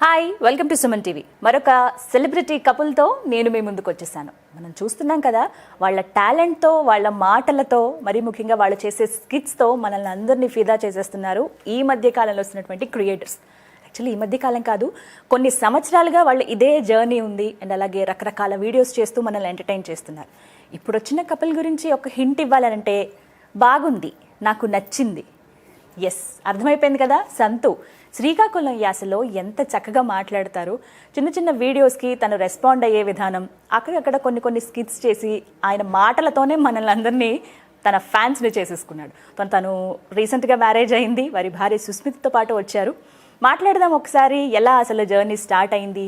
Hi, welcome to Suman TV. మరొక celebrity కపుల్తో నేను మీ ముందుకు వచ్చేసాను. మనం చూస్తున్నాం కదా, వాళ్ళ టాలెంట్తో, వాళ్ళ మాటలతో, మరీ ముఖ్యంగా వాళ్ళు చేసే స్కిట్స్తో మనల్ని అందరినీ ఫిదా చేసేస్తున్నారు ఈ మధ్య కాలంలో వస్తున్నటువంటి క్రియేటర్స్. యాక్చువల్లీ ఈ మధ్య కాలం కాదు, కొన్ని సంవత్సరాలుగా వాళ్ళు ఇదే జర్నీ ఉంది. అండ్ అలాగే రకరకాల వీడియోస్ చేస్తూ మనల్ని ఎంటర్టైన్ చేస్తున్నారు. ఇప్పుడు వచ్చిన కపుల్ గురించి ఒక హింట్ ఇవ్వాలంటే, బాగుంది, నాకు నచ్చింది. ఎస్, అర్థమైపోయింది కదా. సంతు శ్రీకాకుళం యాసలో ఎంత చక్కగా మాట్లాడతారు. చిన్న చిన్న వీడియోస్కి తను రెస్పాండ్ అయ్యే విధానం, అక్కడక్కడ కొన్ని స్కిట్స్ చేసి ఆయన మాటలతోనే మనల్ని అందరినీ తన ఫ్యాన్స్ని చేసేసుకున్నాడు. తను రీసెంట్గా మ్యారేజ్ అయింది, వారి భార్య సుస్మితతో పాటు వచ్చారు. మాట్లాడదాం ఒకసారి, ఎలా అసలు జర్నీ స్టార్ట్ అయింది,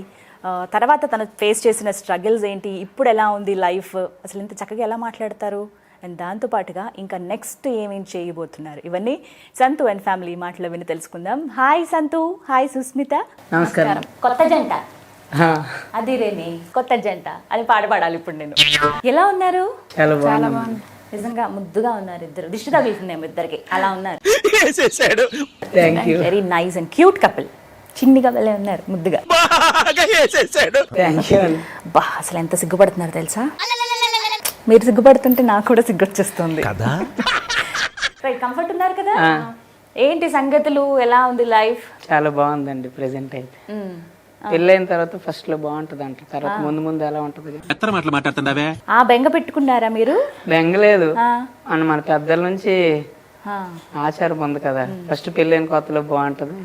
తర్వాత తను ఫేస్ చేసిన స్ట్రగుల్స్ ఏంటి, ఇప్పుడు ఎలా ఉంది లైఫ్, అసలు ఇంత చక్కగా ఎలా మాట్లాడతారు, అండ్ దాంతోపాటుగా ఇంకా నెక్స్ట్ ఏమేం చేయబోతున్నారు, ఇవన్నీ సంతు అండ్ ఫ్యామిలీ మాటలో విని తెలుసుకుందాం. హాయ్ సంతు, హాయ్ సుస్మిత. నమస్కారం. కొత్త జంట అది రేని కొత్త జంట అని పాడాలి ఇప్పుడు నేను. ఎలా ఉన్నారు? చాలా బాగుంది. నిజంగా ముద్దుగా ఉన్నారు ఇద్దరు. దిష్టి తగులుతుందేమో ఇద్దరికి, అలా ఉన్నారు. Very nice and cute couple. చిన్నిగా వెళ్ళే ఉన్నారు, ముద్దుగా. బా, అసలు ఎంత సిగ్గుపడుతున్నారు తెలుసా? మీరు సిగ్గుపడుతుంటే నాకు కూడా సిగ్గు వచ్చేస్తుంది. కంఫర్ట్ ఉన్నారు కదా. ఏంటి సంగతులు, ఎలా ఉంది లైఫ్? చాలా బాగుందండి ప్రెసెంట్ అయితే. పెళ్ళైన తర్వాత ఫస్ట్ లో బాగుంటది అంట, తర్వాత ముందు ఎలా ఉంటది. బెంగ పెట్టుకున్నారా మీరు? బెంగలేదు, అని మన పెద్దల నుంచి ఆచారం ఉంది కదా. ఫస్ట్ పెళ్ళైన కొత్తలో బాగుంటది,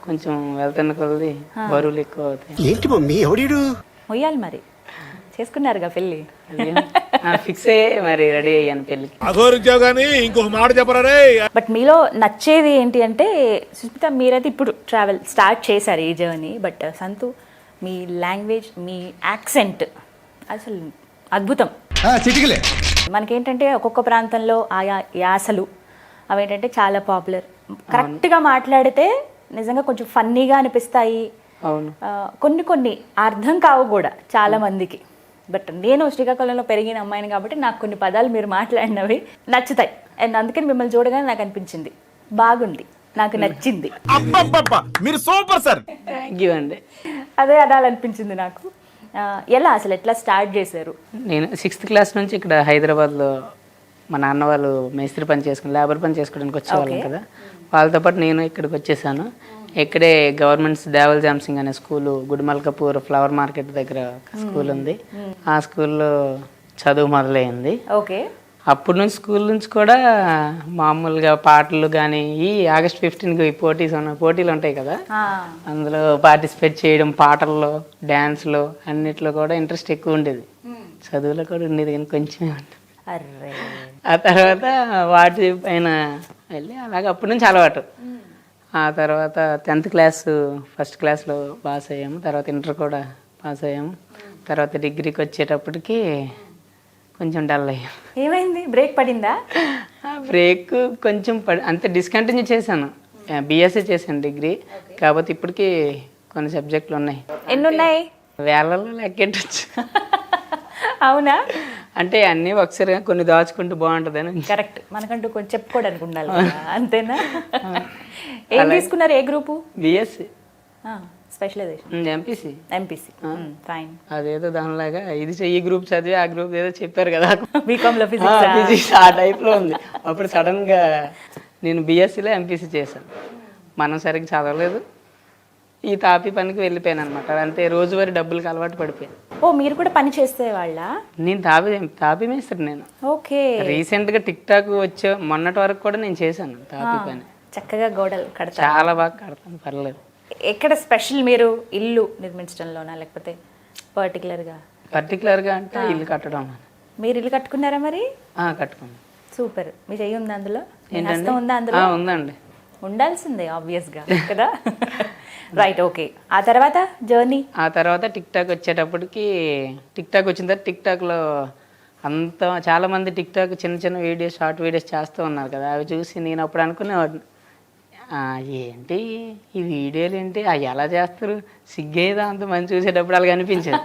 కొంచెం వెళ్తున్న కొద్ది బరువులు ఎక్కువ అవుతాయి. మొయ్యాలి మరి. చేసుకున్నారుగా పెళ్లి? ఫిక్స్ అయ్యే మరి, రెడీ అయ్యాను పెళ్లికి. బట్ మీలో నచ్చేది ఏంటి అంటే, సుస్మిత మీరైతే ఇప్పుడు ట్రావెల్ స్టార్ట్ చేశారు ఈ journey. But Santhu, me language, me accent అసలు అద్భుతం. మనకేంటంటే ఒక్కొక్క ప్రాంతంలో ఆయా యాసలు అవేంటంటే చాలా పాపులర్. కరెక్ట్గా మాట్లాడితే నిజంగా కొంచెం ఫన్నీగా అనిపిస్తాయి. కొన్ని అర్థం కావు కూడా చాలా మందికి. బట్ నేను శ్రీకాకుళంలో పెరిగిన అమ్మాయిని కాబట్టి నాకు కొన్ని పదాలు మీరు మాట్లాడినవి నచ్చుతాయి. అండ్ అందుకని మిమ్మల్ని చూడగానే నాకు అనిపించింది, బాగుంది, నాకు నచ్చింది. మీరు సూపర్ సార్. థ్యాంక్ యూ అండి. అదే అనాలనిపించింది నాకు. ఎలా అసలు ఎట్లా స్టార్ట్ చేశారు? నేను 6th క్లాస్ నుంచి ఇక్కడ హైదరాబాద్లో మా నాన్న వాళ్ళు మేస్త్రి పని చేసుకుని, లేబర్ పని చేసుకోవడానికి వచ్చేవాళ్ళం కదా. వాళ్ళతో పాటు నేను ఇక్కడికి వచ్చేసాను. ఇక్కడే గవర్నమెంట్స్ దేవల్ జామ్సింగ్ అనే స్కూలు, గుడిమల్కపూర్ ఫ్లవర్ మార్కెట్ దగ్గర స్కూల్ ఉంది. ఆ స్కూల్లో చదువు మొదలైంది. ఓకే. అప్పటి నుంచి స్కూల్ నుంచి కూడా మామూలుగా పాటలు కానీ, ఈ August 15 పోటీలు ఉంటాయి కదా, అందులో పార్టిసిపేట్ చేయడం, పాటల్లో, డ్యాన్స్లో అన్నిట్లో కూడా ఇంట్రెస్ట్ ఎక్కువ ఉండేది. చదువులో కూడా ఉండేది కానీ కొంచెమే ఉంటుంది. ఆ తర్వాత వాటి పైన వెళ్ళి అలాగే అప్పటి నుంచి అలవాటు. ఆ తర్వాత 10th క్లాస్ ఫస్ట్ క్లాస్లో పాస్ అయ్యాము. తర్వాత ఇంటర్ కూడా పాస్ అయ్యాము. తర్వాత డిగ్రీకి వచ్చేటప్పటికి కొంచెం డల్ అయ్యాము. ఏమైంది? బ్రేక్ పడిందా? బ్రేక్ కొంచెం అంతే, డిస్కంటిన్యూ చేశాను. BSc చేశాను డిగ్రీ. కాకపోతే ఇప్పటికీ కొన్ని సబ్జెక్టులు ఉన్నాయి. ఎన్ని ఉన్నాయి? వేలలో లెక్కెట్టచ్చు. అవునా? అంటే అన్నీ ఒకసారి కొన్ని దాచుకుంటూ బాగుంటుందని. కరెక్ట్, మనకంటూ కొంచెం చెప్పుకోవడానికి ఉండాలి, అంతేనా? ఏం తీసుకున్నారు? ఏ group? BSc specialization MPC. Fine. అదేదో దానిలాగా ఇది ఈ గ్రూప్ చదివి ఆ గ్రూప్ ఏదో చెప్పారు కదా, బీకామ్ లో ఫిజిక్స్ ఆ టైప్లో ఉంది. అప్పుడు సడన్ గా నేను BScలో MPC చేశాను. మనం సరిగ్గా చదవలేదు, ఈ తాపి పనికి వెళ్ళిపోయాను అనమాట. అంతే, రోజువారీ డబ్బులకి అలవాటు పడిపోయాను. ఓ, మీరు కూడా పని చేస్తే వాళ్ళ? నేను తాపి మేస్తాను నేను. ఓకే. రీసెంట్ గా TikTok వచ్చే మొన్నటి వరకు కూడా నేను చేశాను తాపి పని. చక్కగా గోడలు కడతాను? చాలా బాగా కడతాను, పర్లేదు. ఎక్కడ స్పెషల్ మీరు ఇల్లు నిర్మించడంలోనా, లేకపోతే పర్టికులర్గా అంటే ఇల్లు కట్టడం? మీరు ఇల్లు కట్టుకున్నారా మరి? కట్టుకున్నాను. సూపర్. మీ చెయ్యి ఉందా అందులో? ఉందా అందులో? ఉందండి. ఉండాల్సిందే ఆబ్వియస్గా కదా. Right, okay. ఆ తర్వాత జర్నీ? ఆ తర్వాత TikTok వచ్చేటప్పటికి, TikTok వచ్చిన తర్వాత TikTokలో అంత చాలా మంది TikTok చిన్న వీడియోస్, షార్ట్ వీడియోస్ చేస్తూ ఉన్నారు కదా. అవి చూసి నేను అప్పుడు అనుకునేవాడిని, ఏంటి ఈ వీడియోలు ఏంటి, అవి ఎలా చేస్తారు, సిగ్గేదా అంత మంది చూసేటప్పుడు అలాగ అనిపించేది.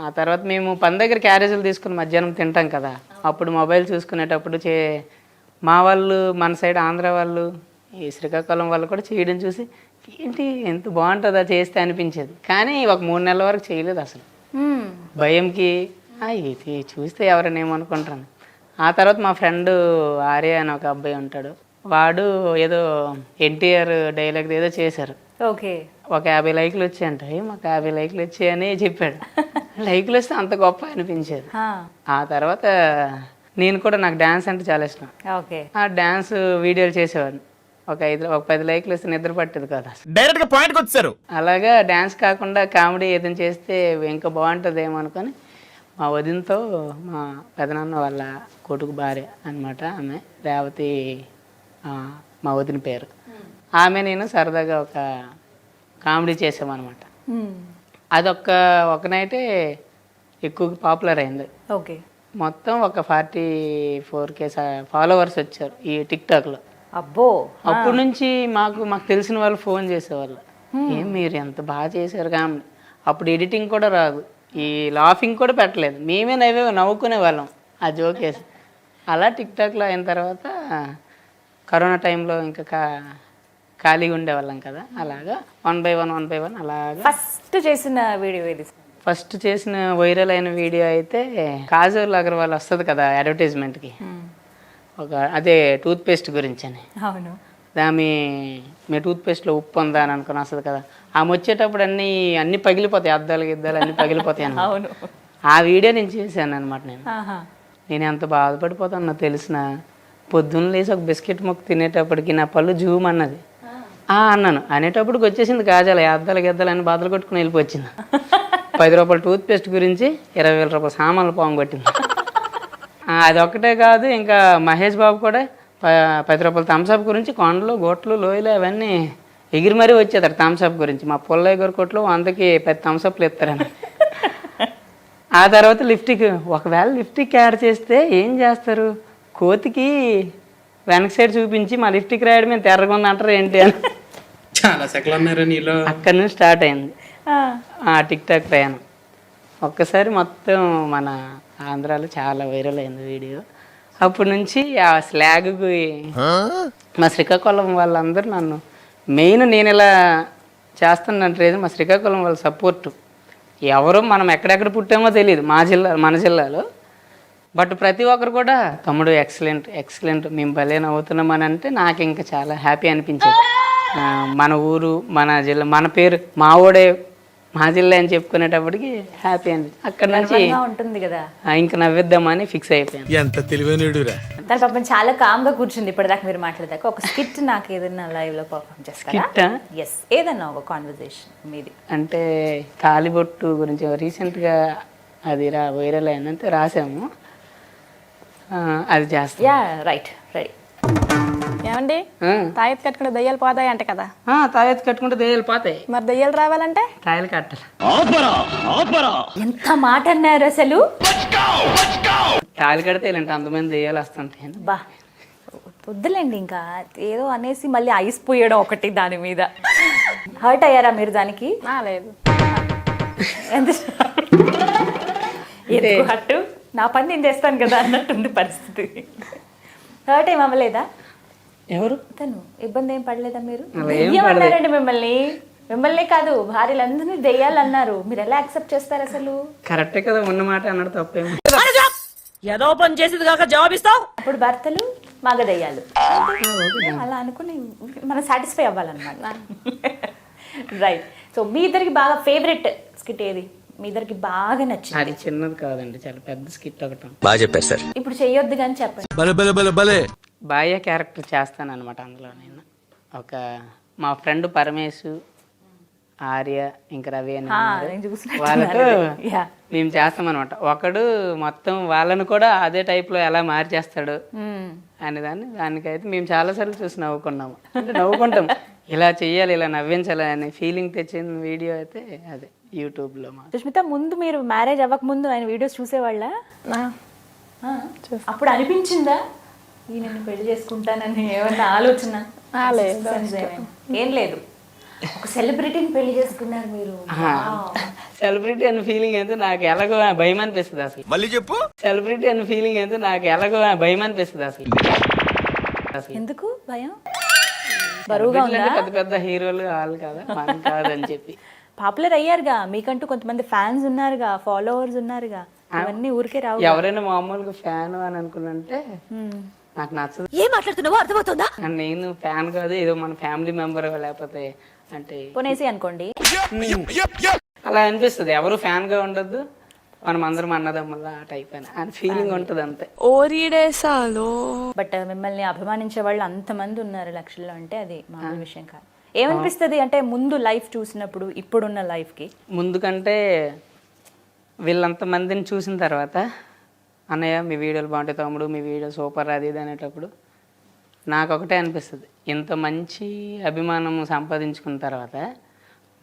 ఆ తర్వాత మేము పని దగ్గర క్యారేజీలు తీసుకుని మధ్యాహ్నం తింటాం కదా, అప్పుడు మొబైల్ చూసుకునేటప్పుడు మా వాళ్ళు, మన సైడ్ ఆంధ్ర వాళ్ళు ఈ శ్రీకాకుళం వాళ్ళు కూడా చేయడం చూసి ఏంటి ఎంత బాగుంటుందా చేస్తే అనిపించేది. కానీ ఒక 3 నెలల వరకు చేయలేదు అసలు. భయంకి ఇది చూస్తే ఎవరైనా ఏమనుకుంటాను. ఆ తర్వాత మా ఫ్రెండ్ ఆర్య అని ఒక అబ్బాయి ఉంటాడు, వాడు ఏదో ఎన్టీఆర్ డైలాగ్ ఏదో చేశారు. ఓకే, ఒక 50 లైక్లు వచ్చాయంట. మాకు 50 లైక్లు వచ్చాయని చెప్పాడు. లైక్లు వస్తే అంత గొప్ప అనిపించేది. ఆ తర్వాత నేను కూడా, నాకు డ్యాన్స్ అంటే చాలా ఇష్టం. ఓకే, ఆ డ్యాన్స్ వీడియోలు చేసేవాడిని. ఒక 10 లైక్లు వస్తే నిద్ర పట్టేది కదా అసలు. డైరెక్ట్ గా పాయింట్కి వచ్చారు. అలాగా డ్యాన్స్ కాకుండా కామెడీ ఏదైనా చేస్తే ఇంకా బాగుంటుందేమో అనుకొని మా వదినతో, మా పెదనాన్న వాళ్ళ కొడుకు భార్య అనమాట ఆమె, రేవతి మా వదిన పేరు, ఆమె నేను సరదాగా ఒక కామెడీ చేసామన్నమాట. అది ఒక నైటే ఎక్కువ పాపులర్ అయింది. ఓకే, మొత్తం ఒక 44K ఫాలోవర్స్ వచ్చారు ఈ టిక్టాక్లో. అబ్బో, అప్పటి నుంచి మాకు తెలిసిన వాళ్ళు ఫోన్ చేసేవాళ్ళు, ఏం మీరు ఎంత బాగా చేశారు కామెడీ. అప్పుడు ఎడిటింగ్ కూడా రాదు, ఈ లాఫింగ్ కూడా పెట్టలేదు, మేమే నవ్వుకునే వాళ్ళం ఆ జోకేసి. అలా టిక్టాక్లో అయిన తర్వాత కరోనా టైంలో ఇంకా ఖాళీగా ఉండేవాళ్ళం కదా, అలాగా 1 by 1 అలాగా. ఫస్ట్ చేసిన వీడియో ఇది? ఫస్ట్ చేసిన వైరల్ అయిన వీడియో అయితే కాజల్ అగర్వాల్ వస్తుంది కదా అడ్వర్టైజ్మెంట్కి, అదే టూత్ పేస్ట్ గురించి అని. అవును, మీ టూత్ పేస్ట్లో ఉప్పు ఉందా అని అనుకుని వస్తుంది కదా, ఆమె వచ్చేటప్పుడు అన్ని పగిలిపోతాయి, అద్దాలు అన్ని పగిలిపోతాయి అన్న. అవును, ఆ వీడియో నేను చేశాను అనమాట. నేను ఎంత బాధపడిపోతాను తెలిసిన. పొద్దున్న లేసి ఒక బిస్కెట్ ముక్క తినేటప్పటికి నా పళ్ళు జూమ్ అన్నది. అన్నాను, అనేటప్పటికి వచ్చేసింది కాజాల అద్దాలు అని బాధలు కొట్టుకుని వెళ్ళిపోయింది. 10 రూపాయల టూత్ పేస్ట్ గురించి 20,000 రూపాయల సామాన్లు పాము కొట్టింది. అది ఒక్కటే కాదు, ఇంకా మహేష్ బాబు కూడా 10 రూపాయల థమ్స్అప్ గురించి కొండలు గోట్లు లోయలు అవన్నీ ఎగిరి మరీ వచ్చేదారు థమ్స్అప్ గురించి. మా పుల్లయ్య గారి కొట్లో 100కి 10 థమ్స్అప్లు ఇస్తారని. ఆ తర్వాత లిఫ్టిక్, ఒకవేళ లిఫ్టిక్ యాడ్ చేస్తే ఏం చేస్తారు, కోతికి వెనక సైడ్ చూపించి మా లిఫ్టిక్ రాయడం మేము తెర్రగా ఉంది అంటారు ఏంటి అని చాలా సెకలు ఉన్నారు నీలో. అక్కడి నుంచి స్టార్ట్ అయింది ఆ టిక్ టాక్ ప్రయాణం. ఒక్కసారి మొత్తం మన ఆంధ్రాలో చాలా వైరల్ అయింది వీడియో. అప్పటి నుంచి ఆ స్లాగ్కి మా శ్రీకాకుళం వాళ్ళందరూ నన్ను మెయిన్, నేను ఇలా చేస్తున్నట్టు రీజన్ మా శ్రీకాకుళం వాళ్ళ సపోర్టు. ఎవరో మనం ఎక్కడెక్కడ పుట్టామో తెలియదు మన జిల్లాలో, బట్ ప్రతి ఒక్కరు కూడా తమ్ముడు ఎక్సలెంట్ మేము భలే నవ్వుతున్నామని అంటే నాకు ఇంకా చాలా హ్యాపీ అనిపించేది. మన ఊరు, మన జిల్లా, మన పేరు మా ఊడే మా జిల్లా అని చెప్పుకునేటప్పటికి హ్యాపీ అని అక్కడ నుంచి ఉంటుంది కదా, ఇంకా నవ్విద్దామని ఫిక్స్ అయిపోయాను. ఎంత తెలివైనడురా. దాని పాపం చాలా కామ్గా కూర్చుంది ఇప్పటిదాకా మీరు మాట్లాడదాకా. ఒక స్కిట్ నాకు ఏదైనా లైవ్ లో పర్ఫామ్ చేస్తారా? ఎస్, ఏదన్నా ఒక కాన్వర్సేషన్ మీది. అంటే తాలిబొట్టు గురించి రీసెంట్గా అది వైరల్ అయిందంటే రాసాము, అది చేస్తాం. Yeah, right, ready. ఏమండి, తాయెత్తు కట్టుకుంటే దయ్యాలు పోతాయి అంట కదా. తాయెత్తు కట్టుకుంటే దయ్యాలు పోతాయి, మరి దయ్యాలు రావాలంటే తాయలు కట్టాలి. ఎంత మాట అన్నారు అసలు. తాళి కడితే ఇలాంటి అంతమంది దయ్యాలు వస్తుంటాయి. బా వద్దులేండి, ఇంకా ఏదో అనేసి మళ్ళీ ఐస్ పోయడం ఒకటి దాని మీద. హర్ట్ అయ్యారా మీరు దానికి? లేదు. ఎందుకు హట్టు, నా పని నేను చేస్తాను కదా అన్నట్టుంది పరిస్థితి. హర్ట్ ఏం అవ్వలేదా? ఎవరు తను ఇబ్బంది ఏం పడలేదా? మీరు ఏం దెయ్యమన్నారండి మిమ్మల్ని కాదు, భార్యలందరినీ దెయ్యాలన్నారు. మీరు ఎలా యాక్సెప్ట్ చేస్తారు అసలు? కరెక్టే కదా, ఉన్నమాట అన్నాడు, తప్పేమో. ఏదో పని చేసేది కాక జవాబిస్తావు. అప్పుడు భర్తలు మగ దెయ్యాలు అలా అనుకుని మనం సాటిస్ఫై అవ్వాలన్నమాట. రైట్. సో మీ ఇద్దరికి బాగా ఫేవరెట్ స్కిట్ ఏది? మీ ఇద్దరికి బాగా నచ్చింది? అది చిన్నది కాదండి, చాలా పెద్ద స్కిట్ ఒకటి. బాగా చెప్పారు సార్. ఇప్పుడు చెయ్యొద్దు కానీ చెప్పండి. బాయ్య క్యారెక్టర్ చేస్తాను అనమాట అందులో. నేను మా ఫ్రెండ్ పరమేశ్, ఆర్య, ఇంకా రవి అని వాళ్ళతో మేము చేస్తాం అనమాట. ఒకడు మొత్తం వాళ్ళను కూడా అదే టైప్లో ఎలా మార్చేస్తాడు అని దానికైతే మేము చాలాసార్లు చూసి నవ్వుకున్నాము. అంటే నవ్వుకుంటాం, ఇలా చెయ్యాలి, ఇలా నవ్వించాలి అనే ఫీలింగ్ తెచ్చిన వీడియో అయితే అదే యూట్యూబ్లో. సుష్మిత, ముందు మీరు మ్యారేజ్ అవ్వక ముందు ఆయన వీడియోస్ చూసేవాళ్ళ? అప్పుడు అనిపించిందా ఈయన పెళ్లి చేసుకుంటానని ఏమన్నా ఆలోచన? ఏం లేదు, ఒక సెలబ్రిటీని పెళ్లి చేసుకున్నారు మీరు. సెలబ్రిటీ అనే ఫీలింగ్ అయితే నాకు ఎలాగో భయం అనిపిస్తుంది అసలు. మళ్ళీ చెప్పు. సెలబ్రిటీ అనే ఫీలింగ్ అయితే నాకు ఎలాగో భయం అనిపిస్తుంది అసలు. ఎందుకు భయం? బరువుగా వీటిలో పెద్ద పెద్ద హీరోలు వాళ్ళు కదా మనం కాదని చెప్పి పాపులర్ అయ్యారుగా, మీకంటూ కొంతమంది ఫ్యాన్స్ ఉన్నారుగా, ఫాలోవర్స్ ఉన్నారుగా, ఇవన్నీ ఊరికే రావు. ఎవరైనా మామూలుగా ఫ్యాన్ అని అనుకున్నంటే నాకు నచ్చదు. ఏం మాట్లాడుతున్నావో అర్థమవుతుందా? నేను ఫ్యాన్ కాదు, ఏదో మన ఫ్యామిలీ మెంబర్ లేకపోతే అంటే కొనేసి అనుకోండి. అలా అనిపిస్తుంది. ఎవరు ఫ్యాన్ గా ఉండొద్దు, మనం అందరం అన్నదమ్ముల ఆ టైప్ అని ఫీలింగ్ ఉంటుంది అంతే. బట్ మిమ్మల్ని అభిమానించే వాళ్ళు అంతమంది ఉన్నారు లక్షల్లో అంటే అది మామూలు విషయం కాదు. ఏమనిపిస్తుంది అంటే ముందు లైఫ్ చూసినప్పుడు ఇప్పుడున్న లైఫ్ కి? ముందు కంటే వీళ్ళంత మందిని చూసిన తర్వాత అన్నయ్య మీ వీడియోలు బాగుంటాయి, తమ్ముడు మీ వీడియో సూపర్ అది ఇది అనేటప్పుడు నాకు ఒకటే అనిపిస్తుంది, ఇంత మంచి అభిమానం సంపాదించుకున్న తర్వాత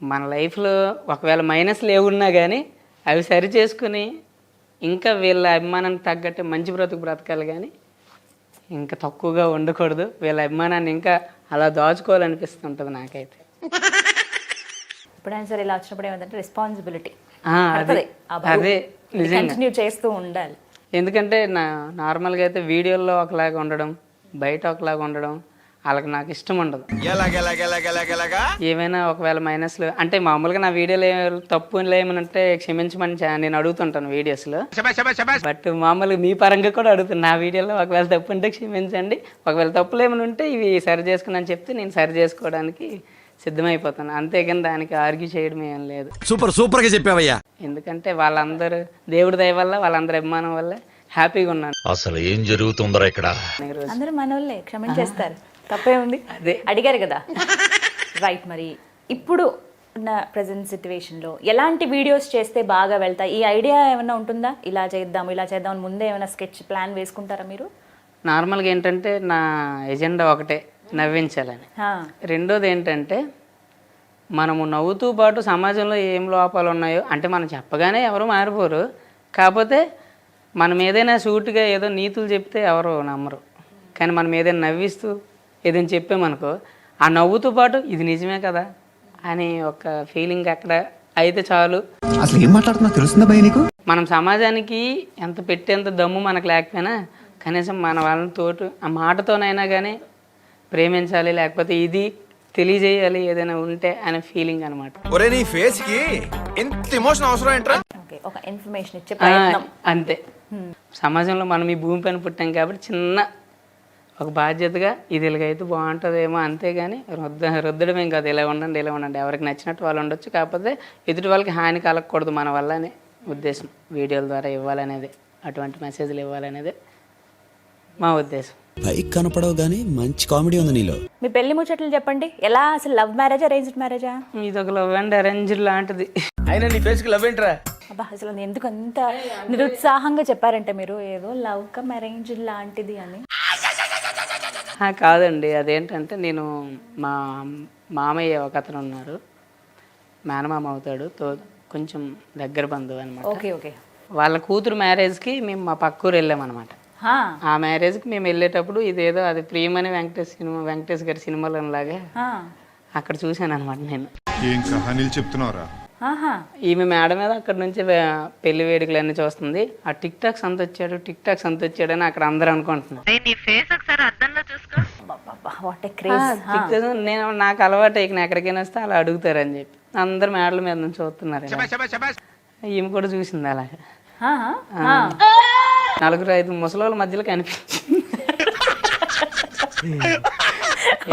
మన లైఫ్లో ఒకవేళ మైనస్లు ఏమున్నా కానీ అవి సరి చేసుకుని ఇంకా వీళ్ళ అభిమానానికి తగ్గట్టు మంచి బ్రతకాలి కానీ ఇంకా తక్కువగా ఉండకూడదు. వీళ్ళ అభిమానాన్ని ఇంకా అలా దాచుకోవాలనిపిస్తుంటుంది నాకైతే. ఎప్పుడైనా సరే ఇలా వచ్చినప్పుడు ఏమంటే రెస్పాన్సిబిలిటీ అదే నిజంగా కంటిన్యూ చేస్తూ ఉండాలి. ఎందుకంటే నార్మల్గా అయితే వీడియోల్లో ఒకలాగా ఉండడం, బయట ఒకలాగా ఉండడం వాళ్ళకి నాకు ఇష్టం ఉండదు. ఏమైనా ఒకవేళ మైనస్లు అంటే మామూలుగా నా వీడియోలో తప్పు ఏమనంటే క్షమించమని నేను అడుగుతుంటాను వీడియోస్లో. బట్ మామూలుగా మీ పరంగా కూడా అడుగుతాను, నా వీడియోలో ఒకవేళ తప్పు ఉంటే క్షమించండి, ఒకవేళ తప్పులు ఏమైనా ఉంటే ఇవి సరి చేసుకుని చెప్తే నేను సరి చేసుకోవడానికి సిద్ధమైపోతాను. అంతేగాని దానికి ఆర్గ్యూ చేయడం ఏం లేదు. సూపర్ గా చెప్పావయ్యా. ఎందుకంటే వాళ్ళందరూ దేవుడి దయ వల్ల వాళ్ళందరి అభిమానం వల్ల హ్యాపీగా ఉన్నాను. అసలు ఏం జరుగుతుందో ఇక్కడ? అందరూ మనోళ్ళే, క్షమించేస్తారు, తప్పే ఉంది. అదే అడిగారు కదా. రైట్. మరి ఇప్పుడు ఉన్న ప్రజెంట్ సిచ్యువేషన్లో ఎలాంటి వీడియోస్ చేస్తే బాగా వెళ్తాయి? ఈ ఐడియా ఏమైనా ఉంటుందా, ఇలా చేద్దాం అని ముందే ఏమైనా స్కెచ్ ప్లాన్ వేసుకుంటారా మీరు? నార్మల్గా ఏంటంటే నా ఎజెండా ఒకటే, నవ్వించాలని. రెండోది ఏంటంటే మనము నవ్వుతూ పాటు సమాజంలో ఏం లోపాలు ఉన్నాయో అంటే మనం చెప్పగానే ఎవరు మారిపోరు, కాకపోతే మనం ఏదైనా సూటిగా ఏదో నీతులు చెప్తే ఎవరు నమ్మరు. కానీ మనం ఏదైనా నవ్విస్తూ ఏదైనా చెప్పామనుకో ఆ నవ్వుతో పాటు ఇది నిజమే కదా అని ఒక ఫీలింగ్ అక్కడ అయితే చాలు. అసలు ఏం మాట్లాడుతున్నా తెలుస్తుందా భయ నీకు? మనం సమాజానికి ఎంత పెట్టేంత దమ్ము మనకు లేకపోయినా కనీసం మన వాళ్ళని తోటు ఆ మాటతోనైనా కానీ ప్రేమించాలి, లేకపోతే ఇది తెలియజేయాలి ఏదైనా ఉంటే అనే ఫీలింగ్ అనమాట. నీ ఫేస్ కి ఎంత ఎమోషన్ అవసరం ఏంట్రా? ఒక ఇన్ఫర్మేషన్ ఇచ్చే ప్రయత్నం అంతే. సమాజంలో మనం ఈ భూమి పైన పుట్టాం కాబట్టి చిన్న ఒక బాధ్యతగా ఇది ఇలాగైతే బాగుంటుందేమో, అంతేగాని రుద్దడమేం కాదు. ఇలా ఉండండి ఎవరికి నచ్చినట్టు వాళ్ళు ఉండొచ్చు, కాకపోతే ఎదుటి వాళ్ళకి హాని కలగకూడదు మన వల్ల అనే ఉద్దేశం. వీడియోల ద్వారా ఇవ్వాలనేది, అటువంటి మెసేజ్లు ఇవ్వాలనేది మా ఉద్దేశం. పైకి కనపడవు కానీ మంచి కామెడీ ఉంది నీలో. మీ పెళ్లి ముచ్చట్లు చెప్పండి. ఎలా, అసలు లవ్ మ్యారేజా అరేంజ్డ్ మ్యారేజా? ఇది ఒక లవ్ అండ్ అరేంజ్ లాంటిది. అయినా నీ ఫేస్ కి లవ్ ఏంట్రా? అబ్బా, అసలు ఎందుకు అంత నిరుత్సాహంగా చెప్పారంటే మీరు, ఏదో లవ్ కమ్ అరేంజ్ లాంటిది అని? కాదండి, అదేంటంటే నేను మా మామయ్య ఒక అతను ఉన్నారు, మేనమామ అవుతాడు, కొంచెం దగ్గర బంధువు అనమాట. Okay okay. వాళ్ళ కూతురు మ్యారేజ్కి మేము మా పక్కూరు వెళ్ళామన్నమాట. ఆ మ్యారేజ్కి మేము వెళ్ళేటప్పుడు ఇదేదో అది ప్రియమని వెంకటేష్ గారి సినిమాలో లాగా అక్కడ చూశాను అనమాట నేను. ఏం కహానీలు చెప్తున్నారా? ఈమె మేడ మీద అక్కడ నుంచి పెళ్లి వేడుకలు అన్ని చూస్తుంది. ఆ టిక్ టాక్స్ అంత వచ్చాడు అని అక్కడ అందరూ అనుకుంటున్నారు. నేను నాకు అలవాటు నేను ఎక్కడికైనా వస్తే అలా అడుగుతారని చెప్పి అందరు మేడల మీద నుంచి చూస్తున్నారు. ఈమె కూడా చూసింది అలాగా. 4-5 ముసలోళ్ళ మధ్యలో కనిపించింది.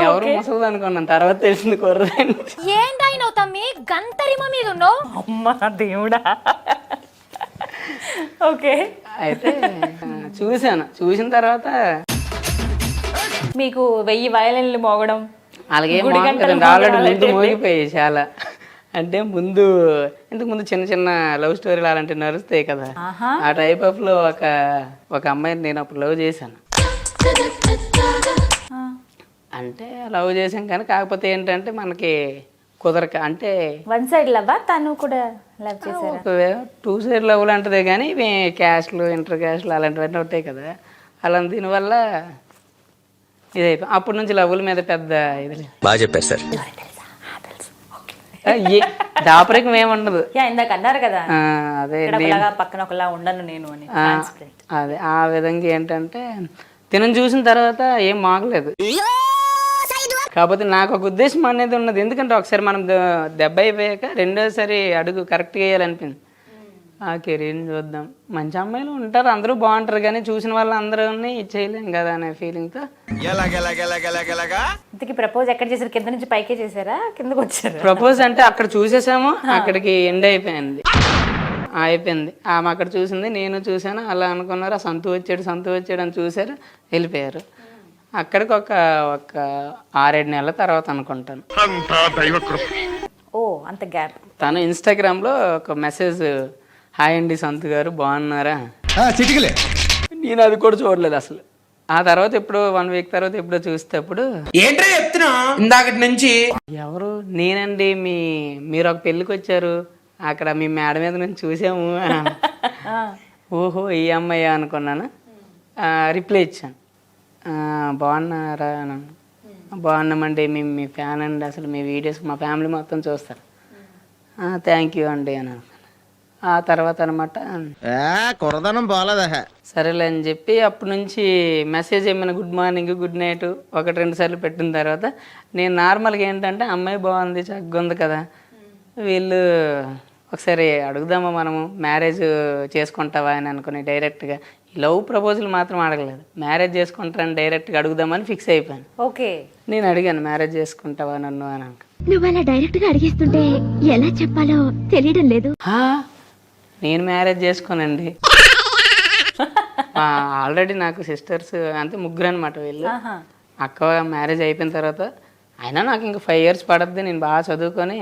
ఎవరు ముసలి అనుకున్నాను, తర్వాత తెలిసింది కుర్రదని. అమ్మా దేవుడా. ఓకే. అయితే చూసిన తర్వాత మీకు 1000 వయలిన్లు మోగడం అలాగే ఆల్రెడీ ముందు మోగిపోయాయి చాలా. అంటే ఇంతకు ముందు చిన్న లవ్ స్టోరీలు అలాంటివి నడుస్తాయి కదా, ఆ టైప్ ఆఫ్ లో ఒక అమ్మాయిని నేను అప్పుడు లవ్ చేశాను. అంటే లవ్ చేసాం కానీ కాకపోతే ఏంటంటే మనకి కుదరక, అంటే 1 సైడ్ లవ్, తను కూడా లవ్ చేశారా? 2 సైడ్ లవ్ లాంటిదే కానీ ఇవి క్యాస్ట్లు, ఇంటర్ క్యాస్ట్లు అలాంటివన్నీ ఉంటాయి కదా, అలా దీనివల్ల ఇదైపోయి అప్పటి నుంచి లవ్ల మీద పెద్ద ఇది బాగా చెప్పారు సార్. దాపరికం ఏముండదు. ఇందాక అన్నారు కదా, అదే పక్కన ఒకలా ఉండను నేను అని. అదే ఆ విధంగా ఏంటంటే తినని చూసిన తర్వాత ఏం మాగలేదు, కాకపోతే నాకు ఒక ఉద్దేశం అనేది ఉన్నది. ఎందుకంటే ఒకసారి మనం దెబ్బ అయిపోయాక రెండోసారి అడుగు కరెక్ట్గా వేయాలనిపింది. ఆ కెరీర్ని చూద్దాం, మంచి అమ్మాయిలు ఉంటారు, అందరూ బాగుంటారు, కానీ చూసిన వాళ్ళు అందరూని చేయలేం కదా అనే ఫీలింగ్తో. ఇంతకీ ప్రపోజ్ ఎక్కడ చేశారు? కింద నుంచి పైకే చేశారా, కిందకి వచ్చారు? ప్రపోజ్ అంటే అక్కడ చూసేసాము, అక్కడికి ఎండ్ అయిపోయింది. ఆమె అక్కడ చూసింది, నేను చూశాను, అలా అనుకున్నారు. ఆ సంతు వచ్చాడు అని చూశారు, వెళ్ళిపోయారు. అక్కడికి ఒక 6-7 నెలల తర్వాత అనుకుంటాను. ఓ అంత గ్యాప్. తను ఇన్స్టాగ్రామ్లో ఒక మెసేజ్, హాయ్ అండి సంతు గారు బాగున్నారా. చిటికలే. నేను అది కూడా చూడలేదు అసలు. ఆ తర్వాత ఎప్పుడో 1 వీక్ తర్వాత ఎప్పుడో చూసేటప్పుడు, ఏంట్రా చెప్తున్నా ఇందాకటి నుంచి. ఎవరు? నేనండి, మీరు ఒక పెళ్ళికి వచ్చారు, అక్కడ మీ మేడ మీద నుంచి చూసాము. ఓహో ఈ అమ్మాయి అనుకున్నాను. రిప్లై ఇచ్చాను, బాగున్నారా అని. బాగున్నామండి, మేము మీ ఫ్యాన్ అండి, అసలు మీ వీడియోస్ మా ఫ్యామిలీ మొత్తం చూస్తారు. థ్యాంక్ యూ అండి అని అనుకున్నాను. ఆ తర్వాత అనమాట కొరదనం బాలేదా? సరేలే అని చెప్పి అప్పటి నుంచి మెసేజ్ ఏమైనా గుడ్ మార్నింగ్ గుడ్ నైట్ 1-2 సార్లు పెట్టిన తర్వాత నేను నార్మల్గా ఏంటంటే అమ్మాయి బాగుంది, చక్కగా ఉంది కదా, వీళ్ళు ఒకసారి అడుగుదామా మనము, మ్యారేజ్ చేసుకుంటావా అని అనుకుని డైరెక్ట్గా. లవ్ ప్రపోజల్ మాత్రం అడగలేదు, మ్యారేజ్ చేసుకుంటారని డైరెక్ట్గా అడుగుదామని ఫిక్స్ అయిపోయాను. ఓకే, నేను అడిగాను, మ్యారేజ్ చేసుకుంటావా నన్ను అని అనుకో. నువ్వు అలా డైరెక్ట్ గా అడిగేస్తుంటే ఎలా చెప్పాలో తెలియడం లేదు. నేను మ్యారేజ్ చేసుకోనండి. ఆల్రెడీ నాకు సిస్టర్స్ అంతే 3 అనమాట. వీళ్ళు అక్క మ్యారేజ్ అయిపోయిన తర్వాత అయినా నాకు ఇంకా 5 years పడద్ది, నేను బాగా చదువుకొని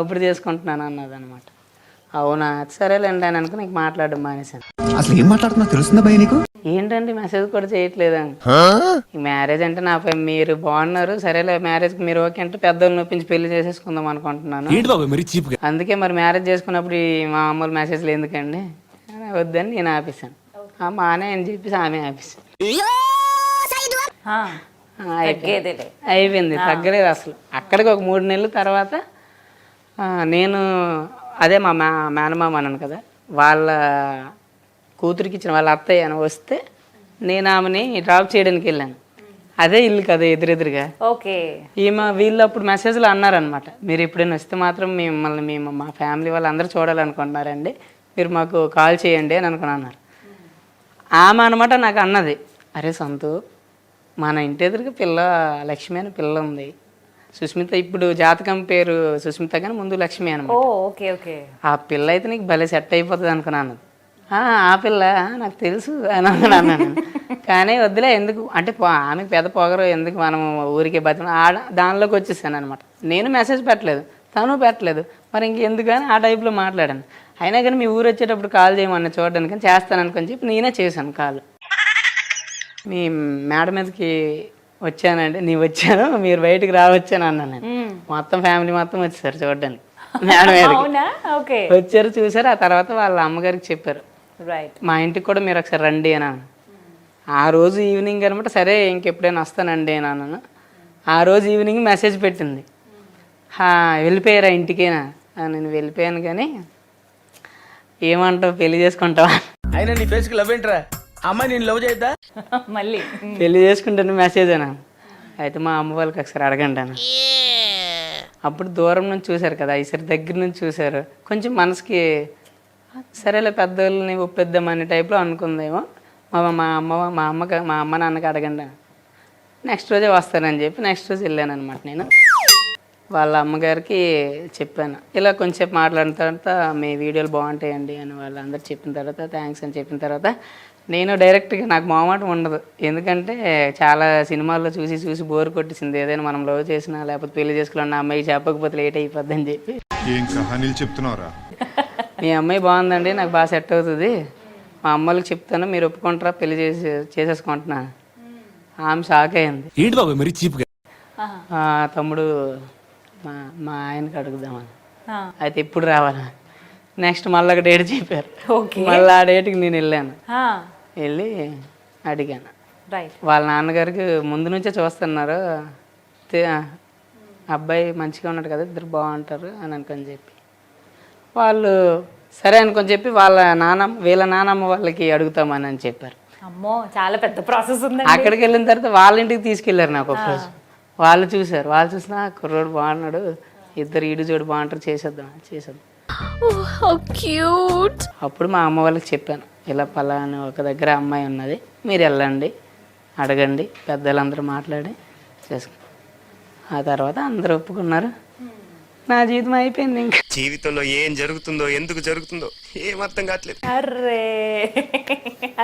అప్పుడు చేసుకుంటున్నాను అన్నది అనమాట. అవునా సరేలేండి అని అనుకుని నీకు మాట్లాడడం మానేశాను. అసలు ఏం మాట్లాడుతున్నా తెలుస్తుందా భయ నీకు? ఏంటండి మెసేజ్ కూడా చేయట్లేదని. మ్యారేజ్ అంటే నాపై మీరు బాగున్నారు, సరేలే మ్యారేజ్కి మీరు ఓకే అంటే పెద్దోళ్ళు నొప్పించి పెళ్లి చేసేసుకుందాం అనుకుంటున్నాను. అందుకే మరి మ్యారేజ్ చేసుకున్నప్పుడు ఈ మా అమ్మలు మెసేజ్లు ఎందుకండి వద్దని నేను ఆపేసాను. మానే అని చెప్పేసి ఆమె ఆపేసాను. అయిపోయింది, తగ్గలేదు అసలు. అక్కడికి ఒక 3 నెలల తర్వాత నేను అదే మా మేనమామ అన్నాను కదా, వాళ్ళ కూతురికి ఇచ్చిన వాళ్ళ అత్తయ్య అని వస్తే నేను ఆమెని డ్రాప్ చేయడానికి వెళ్ళాను. అదే ఇల్లు కదా ఎదురెదురుగా. ఓకే, వీళ్ళు అప్పుడు మెసేజ్లో అన్నారనమాట, మీరు ఎప్పుడైనా వస్తే మాత్రం మిమ్మల్ని మా ఫ్యామిలీ వాళ్ళు అందరూ చూడాలనుకుంటున్నారండి, మీరు మాకు కాల్ చేయండి అని అన్నారు. ఆమె అనమాట నాకు అన్నది, అరే సంతు మన ఇంటి ఎదురుగా పిల్ల లక్ష్మి అని పిల్ల ఉంది, సుస్మిత, ఇప్పుడు జాతకం పేరు సుస్మిత కానీ ముందు లక్ష్మి అనమాట. ఆ పిల్ల అయితే నీకు భలే సెట్ అయిపోతుంది అనుకున్నాను. ఆ పిల్ల నాకు తెలుసు అని అన్నాను. కానీ వద్దులే, ఎందుకు అంటే ఆమెకు పెద్ద పొగరు, ఎందుకు మనం ఊరికే బతిమ దానిలోకి వచ్చేసాను అనమాట. నేను మెసేజ్ పెట్టలేదు, తను పెట్టలేదు, మరి ఇంకెందుకు అని ఆ టైప్లో మాట్లాడాను. అయినా కానీ మీ ఊరు వచ్చేటప్పుడు కాల్ చేయమన్నా చూడడానికి చేస్తాను అనుకొని చెప్పి నేనే చేశాను కాల్. మీ మేడ మీదకి వచ్చానండి, నీ వచ్చాను, మీరు బయటకు రావచ్చాను అన్నాను నేను. మొత్తం ఫ్యామిలీ మొత్తం వచ్చేసారు చూడడానికి. మేడం వచ్చారు, చూసారు. ఆ తర్వాత వాళ్ళ అమ్మగారికి చెప్పారు, మా ఇంటికి కూడా మీరు ఒకసారి రండి అని. ఆ రోజు ఈవినింగ్ అనమాట, సరే ఇంకెప్పుడైనా వస్తానండి అని అన్నాను. ఆ రోజు ఈవినింగ్ మెసేజ్ పెట్టింది, వెళ్ళిపోయారా ఇంటికేనా. నేను వెళ్ళిపోయాను, కానీ ఏమంటావు పెళ్లి చేసుకుంటావా. అయినా నీ ఫేస్కి లవ్ ఏంట్రా, అమ్మాయి నేను లవ్ చేద్దా మళ్ళీ పెళ్లి చేసుకుంటాను మెసేజ్ అనా. అయితే మా అమ్మ వాళ్ళకి ఒకసారి అడగండి అన్న. అప్పుడు దూరం నుంచి చూశారు కదా, ఈసారి దగ్గర నుంచి చూశారు. కొంచెం మనసుకి సరేలే పెద్దోళ్ళని ఒప్పిద్దామనే టైప్లో అనుకుందేమో. మా అమ్మ నాన్నకి అడగండి. నెక్స్ట్ రోజే వస్తానని చెప్పి నెక్స్ట్ రోజు వెళ్ళాను అనమాట. నేను వాళ్ళ అమ్మగారికి చెప్పాను, ఇలా కొంచెంసేపు మాట్లాడిన తర్వాత మీ వీడియోలు బాగుంటాయండి అని వాళ్ళందరూ చెప్పిన తర్వాత థ్యాంక్స్ అని చెప్పిన తర్వాత నేను డైరెక్ట్గా, నాకు మొహమాటం ఉండదు, ఎందుకంటే చాలా సినిమాల్లో చూసి బోర్ కొట్టేసింది. ఏదైనా మనం లవ్ చేసినా లేకపోతే పెళ్లి చేసుకున్న అమ్మాయి చెప్పకపోతే లేట్ అయిపోద్ది అని చెప్పి, ఏం కహానీలు చెప్తున్నారా, మీ అమ్మాయి బాగుందండి, నాకు బాగా సెట్ అవుతుంది, మా అమ్మలకు చెప్తాను, మీరు ఒప్పుకుంటారా పెళ్లి చేసేసుకుంటున్నా. ఆమె షాక్ అయింది. ఏంటి బాబు మరి చీప్గా. తమ్ముడు మా ఆయనకి అడుగుదామని. అయితే ఇప్పుడు రావాలా, నెక్స్ట్ మళ్ళీ ఒక డేట్ చెప్పారు. మళ్ళీ ఆ డేట్కి నేను వెళ్ళాను, వెళ్ళి అడిగాను. వాళ్ళ నాన్నగారికి ముందు నుంచే చూస్తున్నారు, అబ్బాయి మంచిగా ఉన్నాడు కదా, ఇద్దరు బాగుంటారు అని అనుకొని చెప్పి వాళ్ళు సరే అనుకొని చెప్పి వీళ్ళ నానమ్మ వాళ్ళకి అడుగుతామని అని చెప్పారు. అమ్మో చాలా పెద్ద ప్రాసెస్ ఉంది. అక్కడికి వెళ్ళిన తర్వాత వాళ్ళ ఇంటికి తీసుకెళ్లారు నాకు ఒక రోజు. వాళ్ళు చూసారు, వాళ్ళు చూసినా కుర్రోడు బాగున్నాడు, ఇద్దరు ఈడు జోడు బాగుంటారు, చేసేద్దాం. అప్పుడు మా అమ్మ వాళ్ళకి చెప్పాను, ఇలా పలానా ఒక దగ్గర అమ్మాయి ఉన్నది, మీరు వెళ్ళండి, అడగండి, పెద్దలందరూ మాట్లాడి చేసుకున్నాం. ఆ తర్వాత అందరూ ఒప్పుకున్నారు, నా జీవితం అయిపోయింది. ఇంకా జీవితంలో ఏం జరుగుతుందో ఎందుకు జరుగుతుందో ఏం అర్థం కావట్లేదు. Array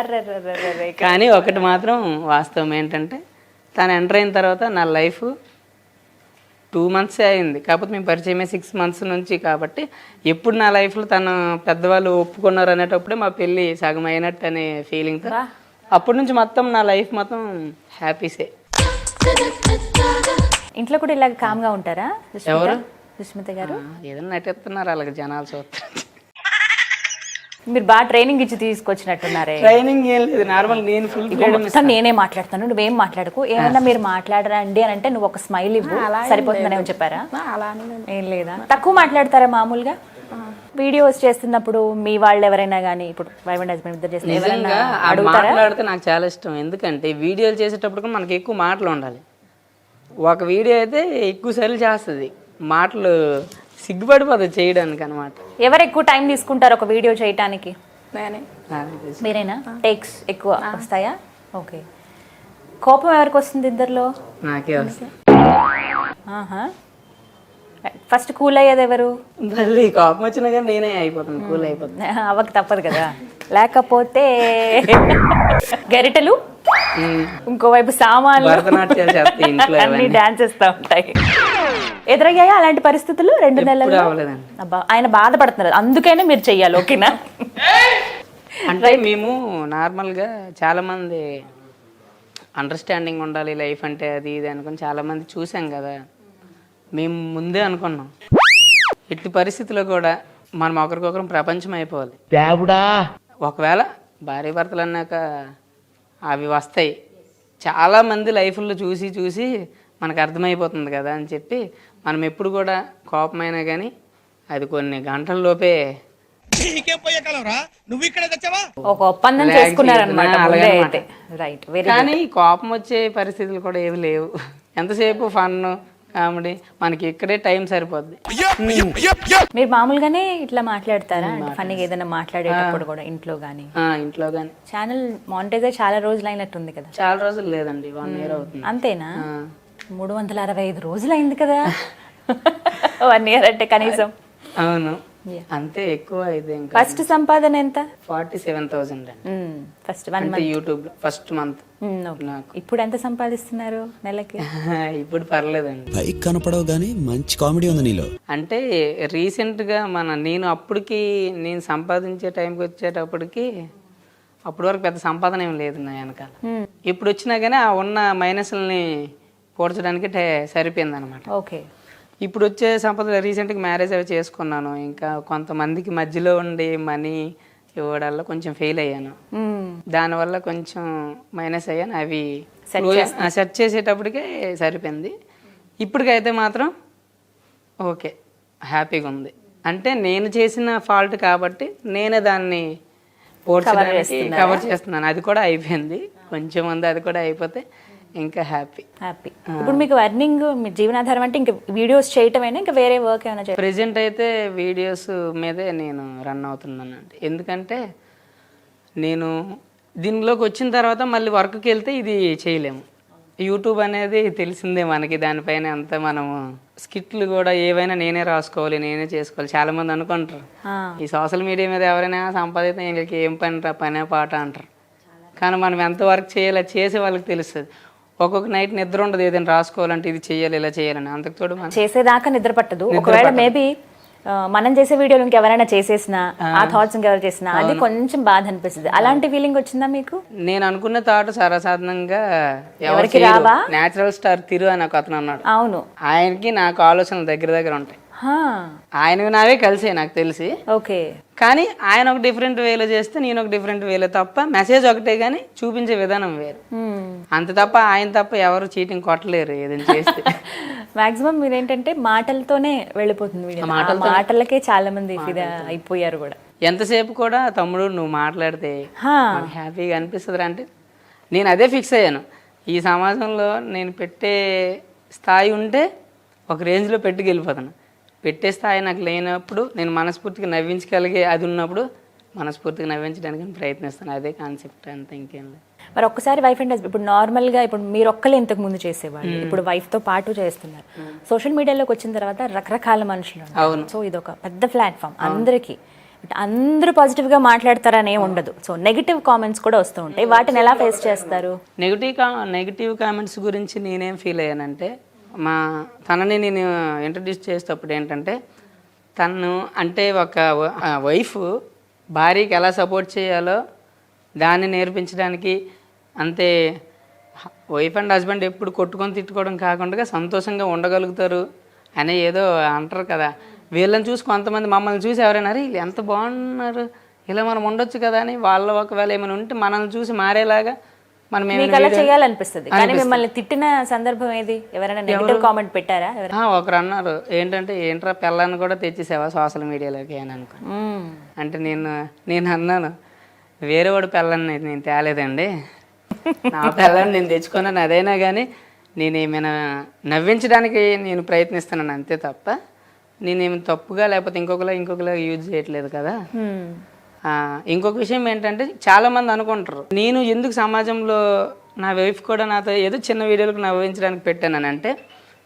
array. కానీ ఒకటి మాత్రం వాస్తవం ఏంటంటే, తను ఎంటర్ అయిన తర్వాత నా లైఫ్ 2 months అయింది, కాకపోతే మేము పరిచయమే 6 months నుంచి. కాబట్టి ఎప్పుడు నా లైఫ్లో తను పెద్దవాళ్ళు ఒప్పుకున్నారు అనేటప్పుడే మా పెళ్ళి సగం అయినట్టు అనే ఫీలింగ్తో అప్పటి నుంచి మొత్తం నా లైఫ్ మొత్తం హ్యాపీసే. ఇంట్లో కూడా ఇలాగ కామ్గా ఉంటారా ఎవరు? సుష్మిత గారు. ఏదైనా నటిస్తున్నారు, అలాగే జనాలు చూస్తారు. మీరు బాగా ట్రైనింగ్ ఇచ్చి తీసుకొచ్చినట్టున్నారే. ట్రైనింగ్ ఏం లేదు, నార్మల్ నేను ఫుల్ మొత్తం నేనే మాట్లాడతాను, నువ్వేం మాట్లాడకు, ఏమన్నా మీరు మాట్లాడరండి అని అంటే నువ్వు ఒక స్మైల్ ఇవ్వు సరిపోతుందని చెప్పారా? ఏం లేదా? తక్కువ మాట్లాడతారా మామూలుగా? వీడియోస్ చేస్తున్నప్పుడు మీ వాళ్ళు ఎవరైనా కానీ, ఇప్పుడు వైఫ్ అండ్ హస్బెండ్ ఇద్దరు చేసిన ఎవరైనా అడుగుతారా? మాట్లాడితే నాకు చాలా ఇష్టం, ఎందుకంటే వీడియోలు చేసేటప్పుడు కూడా మనకి ఎక్కువ మాటలు ఉండాలి. ఒక వీడియో అయితే ఎక్కువ సార్లు చేస్తుంది, మాటలు సిగ్గుపడిపోతుంది చేయడానికి అనమాట. ఎవరు ఎక్కువ టైం తీసుకుంటారు ఒక వీడియో చేయటానికి? నేనే. మీరేనా? టేక్స్ ఎక్కువ వస్తాయా? ఓకే. కోపం ఎవరికి వస్తుంది ఇద్దరిలో? నాకే వస్తుంది. ఫస్ట్ కూల్ అయ్యేది ఎవరు? మళ్ళీ కోపం వచ్చినా కానీ నేనే అయిపోతాను, కూల్ అయిపోతుంది. అవ్వక తప్పదు కదా, లేకపోతే గరిటెలు, ఇంకోవైపు సామాన్లు, భరతనాట్యాలు చేస్తాయి ఇంట్లో, అన్ని డాన్స్ చేస్తూ ఉంటాయి. ఎదురయ్యాయా అలాంటి పరిస్థితులు 2 నెలలు? అబ్బా, ఆయన బాధపడుతున్నారు, అందుకైనా మీరు చెయ్యాలి, ఓకేనా? అంటే మేము నార్మల్గా చాలామంది అండర్స్టాండింగ్ ఉండాలి లైఫ్ అంటే అది ఇది అనుకుని చాలామంది చూసాం కదా, మేము ముందే అనుకున్నాం ఇట్టి పరిస్థితిలో కూడా మనం ఒకరికొకరు ప్రపంచం అయిపోవాలి. ఒకవేళ భార్య భర్తలు అన్నాక అవి వస్తాయి, చాలామంది లైఫ్లో చూసి చూసి మనకు అర్థమైపోతుంది కదా అని చెప్పి మనం ఎప్పుడు కూడా కోపమైనా కానీ అది కొన్ని గంటల్లోపే ఒక ఒప్పందం చేసుకున్నారన్నమాట. కానీ కోపం వచ్చే పరిస్థితులు కూడా ఏమి లేవు, ఎంతసేపు ఫన్ కామెడీ, మనకి ఇక్కడే టైం సరిపోద్ది. మీరు మామూలుగానే ఇట్లా మాట్లాడతారా? ఫన్నీగా ఏదైనా మాట్లాడేటప్పుడు కూడా ఇంట్లో కానీ? ఇంట్లో కానీ. ఛానల్ మానిటైజ్ చాలా రోజులు అయినట్టుంది కదా? చాలా రోజులు లేదండి, 1 year అవుతుంది. అంతేనా? 365 రోజులు అయింది కదా 1 year అంటే కనీసం. అవును, అంతే, ఎక్కువ అయితే. ఫస్ట్ సంపాదన ఎంత? 47,000 ఫస్ట్ 1 month యూట్యూబ్ లో ఫస్ట్ మంత్. ఇప్పుడు ఎంత సంపాదిస్తున్నారు నెలకి? ఇప్పుడు పర్లేదండి, పైకి కనపడవు కానీ మంచి కామెడీ ఉంది నీలో. అంటే రీసెంట్ గా నేను అప్పటికి నేను సంపాదించే టైంకి వచ్చేటప్పటికి అప్పటి వరకు పెద్ద సంపాదన ఏం లేదు నా వెనకాల. ఇప్పుడు వచ్చినా కానీ ఆ ఉన్న మైనస్ని పోడ్చడానికి సరిపోయింది అనమాట. ఓకే. ఇప్పుడు వచ్చే సంపద రీసెంట్గా మ్యారేజ్ అవి చేసుకున్నాను, ఇంకా కొంతమందికి మధ్యలో ఉండి మనీ ఇవ్వడాల్లో కొంచెం ఫెయిల్ అయ్యాను, దానివల్ల కొంచెం మైనస్ అయ్యాను. అవి సెట్ చేసేటప్పటికే సరిపోయింది. ఇప్పటికైతే మాత్రం ఓకే, హ్యాపీగా ఉంది. అంటే నేను చేసిన ఫాల్ట్ కాబట్టి నేనే దాన్ని కవర్ చేస్తున్నాను, అది కూడా అయిపోయింది. కొంచెం ఉంది, అది కూడా అయిపోతే ఇంకా హ్యాపీ. ఇప్పుడు మీకు ఎర్నింగ్, మీ జీవనాధారం అంటే ఇంకా వీడియోస్ చేయటమేనా, ఇంకా వేరే వర్క్ ఏమైనా? ప్రెజెంట్ అయితే వీడియోస్ మీదే నేను రన్ అవుతున్నానండి, ఎందుకంటే నేను దీనిలోకి వచ్చిన తర్వాత మళ్ళీ వర్క్కి వెళ్తే ఇది చేయలేము. యూట్యూబ్ అనేది తెలిసిందే మనకి, దానిపైన అంతా మనము స్కిట్లు కూడా ఏవైనా నేనే రాసుకోవాలి, నేనే చేసుకోవాలి. చాలా మంది అనుకుంటారు ఈ సోషల్ మీడియా మీద ఎవరైనా సంపాదిత వీళ్ళకి ఏం పనే పాట అంటారు, కానీ మనం ఎంత వర్క్ చేయాలి చేసే వాళ్ళకి తెలుస్తుంది. ఒక్కొక్క నైట్ నిద్ర ఉండదు, ఏదైనా రాసుకోవాలంటే ఇది చేయాలి ఇలా చేయాలని. అంతకు తోడు చేసేదాకా నిద్ర పట్టదు. ఒకవేళ మేబీ మనం చేసే వీడియోలు ఇంకెవరైనా చేసేసినా, ఆ థాట్స్ ఇంకెవరు చేసినా, అది కొంచెం బాధ అనిపిస్తుంది. అలాంటి ఫీలింగ్ వచ్చిందా మీకు? నేను అనుకున్న థాట్ సర్వసాధారణంగా ఎవరికి రావా? నేచురల్ స్టార్ తిరు అని ఒక అతను అన్నాడు. అవును, ఆయనకి నాకు ఆలోచనలు దగ్గర ఉంటాయి. ఆయనవి నావే కలిసే నాకు తెలిసి. ఓకే. కానీ ఆయన ఒక డిఫరెంట్ వేలో చేస్తే నేను ఒక డిఫరెంట్ వేలో, తప్ప మెసేజ్ ఒకటే కానీ చూపించే విధానం వేరు. అంత తప్ప ఆయన తప్ప ఎవరు చీటింగ్ కొట్టలేరు ఏదైనా చేస్తే. మాక్సిమం మీరేంటంటే మాటలతోనే వెళ్ళిపోతుంది వీడియో, మాటలకే చాలా మంది ఫిదా అయిపోయారు కూడా. ఎంతసేపు కూడా తమ్ముడు నువ్వు మాట్లాడితే హ్యాపీగా అనిపిస్తుంది అంటే నేను అదే ఫిక్స్ అయ్యాను. ఈ సమాజంలో నేను పెట్టే స్థాయి ఉంటే ఒక రేంజ్లో పెట్టుకెళ్ళిపోతాను. పెట్టే స్థాయి నాకు లేనప్పుడు నేను మనస్ఫూర్తిగా నవ్వించగలిగే అది ఉన్నప్పుడు మనస్ఫూర్తిగా నవ్వించడానికి ప్రయత్నిస్తాను. అదే కాన్సెప్ట్ అంత, ఇంకేం లేదు. మరి ఒక్కసారి వైఫ్ అండ్ హస్బెండ్ ఇప్పుడు నార్మల్గా ఇప్పుడు మీరు ఒక్కలే ఇంతకు ముందు చేసేవాళ్ళు, ఇప్పుడు వైఫ్తో పాటు చేస్తున్నారు. సోషల్ మీడియాలోకి వచ్చిన తర్వాత రకరకాల మనుషులు ఉన్నారు. అవును. సో ఇది ఒక పెద్ద ప్లాట్ఫామ్ అందరికీ. అందరూ పాజిటివ్గా మాట్లాడతారనే ఉండదు. సో నెగిటివ్ కామెంట్స్ కూడా వస్తూ ఉంటాయి. వాటిని ఎలా ఫేస్ చేస్తారు? నెగిటివ్ కామెంట్స్ గురించి నేనేం ఫీల్ అయ్యానంటే, తనని నేను ఇంట్రడ్యూస్ చేసేటప్పుడు ఏంటంటే, తను అంటే ఒక వైఫ్ భార్యకి ఎలా సపోర్ట్ చేయాలో దాన్ని నేర్పించడానికి, అంతే వైఫ్ అండ్ హస్బెండ్ ఎప్పుడు కొట్టుకొని తిట్టుకోవడం కాకుండా సంతోషంగా ఉండగలుగుతారు అనే ఏదో అంటారు కదా. వీళ్ళని చూసి కొంతమంది మమ్మల్ని చూసి ఎవరైనా వీళ్ళు ఎంత బాగున్నారు, ఇలా మనం ఉండొచ్చు కదా అని వాళ్ళ ఒకవేళ ఏమైనా ఉంటే మనల్ని చూసి మారేలాగా మనం అలా చేయాలనిపిస్తుంది. కానీ మిమ్మల్ని తిట్టిన సందర్భం ఏది? ఎవరైనా నెగిటివ్ కామెంట్ పెట్టారా? ఒకరు అన్నారు ఏంటంటే, ఏంట్రా పిల్లని కూడా తెచ్చేసావా సోషల్ మీడియాలోకి అని అనుకో. అంటే నేను అన్నాను, వేరే వాడు పిల్లని నేను తేలేదండి, నా పిల్లని నేను తెచ్చుకున్నాను. అదైనా కానీ నేను ఏమైనా నవ్వించడానికి నేను ప్రయత్నిస్తున్నాను అంతే తప్ప నేనేమి తప్పుగా లేకపోతే ఇంకొకలా యూజ్ చేయట్లేదు కదా. ఇంకొక విషయం ఏంటంటే, చాలామంది అనుకుంటారు నేను ఎందుకు సమాజంలో నా వైఫ్ కూడా నాతో ఏదో చిన్న వీడియోలకు నవ్వించడానికి పెట్టానని. అంటే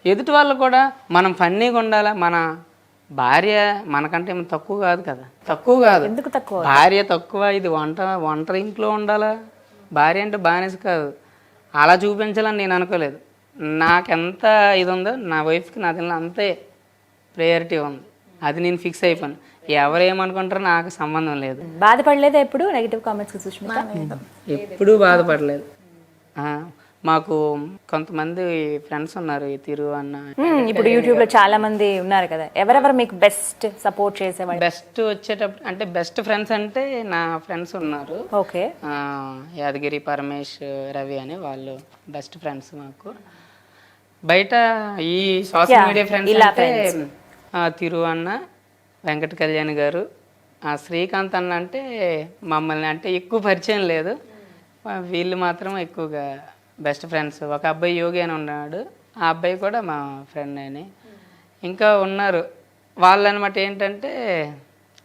ఎదుటి వాళ్ళు కూడా మనం ఫన్నీగా ఉండాలా, మన భార్య మనకంటే ఏమి తక్కువ కాదు కదా. తక్కువ కాదు, ఎందుకు తక్కువ? భార్య తక్కువ, ఇది ఒంటరి ఇంట్లో ఉండాలా, భార్య అంటే బానిస కాదు, అలా చూపించాలని నేను అనుకోలేదు. నాకెంత ఇది ఉందో నా వైఫ్కి నా దీనిలో అంతే ప్రయారిటీ ఉంది. అది నేను ఫిక్స్ అయిపోయాను. ఎవరేమనుకుంటారో నాకు సంబంధం లేదు. బాధపడలేదా ఎప్పుడు నెగిటివ్ కామెంట్స్ చూసి? ఎప్పుడూ బాధపడలేదు. మాకు కొంతమంది ఫ్రెండ్స్ ఉన్నారు, ఈ తిరు అన్న. ఇప్పుడు యూట్యూబ్ లో చాలా మంది ఉన్నారు కదా, ఎవరెవరు మీకు బెస్ట్ సపోర్ట్ చేసేవాళ్ళు? బెస్ట్ వచ్చేటప్పుడు అంటే బెస్ట్ ఫ్రెండ్స్ అంటే నా ఫ్రెండ్స్ ఉన్నారు. ఓకే. యాదగిరి, పరమేష్, రవి అని వాళ్ళు బెస్ట్ ఫ్రెండ్స్ మాకు. బయట ఈ సోషల్ మీడియా ఫ్రెండ్స్ అంటే తిరు అన్న, వెంకట కళ్యాణ్ గారు, శ్రీకాంత్ అన్న అంటే మమ్మల్ని అంటే ఎక్కువ పరిచయం లేదు, వీళ్ళు మాత్రం ఎక్కువగా బెస్ట్ ఫ్రెండ్స్. ఒక అబ్బాయి యోగి అని ఉన్నాడు, ఆ అబ్బాయి కూడా మా ఫ్రెండ్ అని. ఇంకా ఉన్నారు వాళ్ళు అనమాట. ఏంటంటే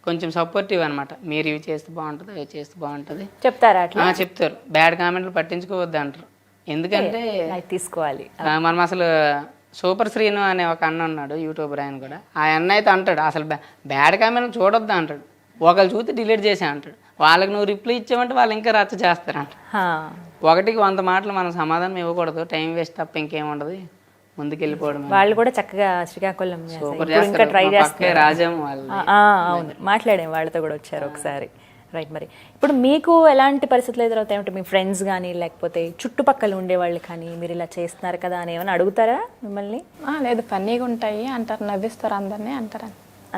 కొంచెం సపోర్టివ్ అనమాట. మీరు ఇవి చేస్తే బాగుంటుంది, అవి చేస్తే బాగుంటుంది చెప్తారా? అట్లా చెప్తారు. బ్యాడ్ కామెంట్లు పట్టించుకోవద్దు అంటారు. ఎందుకంటే తీసుకోవాలి మనం అసలు సూపర్ శ్రీను అనే ఒక అన్న ఉన్నాడు, యూట్యూబర్. ఆయన కూడా ఆ అన్న అయితే అంటాడు అసలు బ్యాడ్ కామెంట్ చూడొద్దు అంటాడు. ఒకళ్ళు చూస్తే డిలీట్ చేసే అంటాడు. వాళ్ళకి నువ్వు రిప్లై ఇచ్చామంటే వాళ్ళు ఇంకా రచ్చ చేస్తారంట. 1కి 100 మాటలు మనం సమాధానం ఇవ్వకూడదు. టైం వేస్ట్ తప్ప ఇంకేముండదు, ముందుకెళ్ళిపోవడం. వాళ్ళు కూడా చక్కగా శ్రీకాకుళం సూపర్ చేస్తారు. ట్రై చేస్తారు. రాజం వాళ్ళు. అవును, మాట్లాడాం వాళ్ళతో కూడా వచ్చారు ఒకసారి. రైట్. మరి ఇప్పుడు మీకు ఎలాంటి పరిస్థితులు ఎదురవుతాయి అంటే, మీ ఫ్రెండ్స్ కానీ లేకపోతే చుట్టుపక్కల ఉండేవాళ్ళు కానీ మీరు ఇలా చేస్తున్నారు కదా అని ఏమైనా అడుగుతారా మిమ్మల్ని? లేదు, ఫన్నీగా ఉంటాయి అంటారు, నవ్విస్తారు అందరినీ అంటారు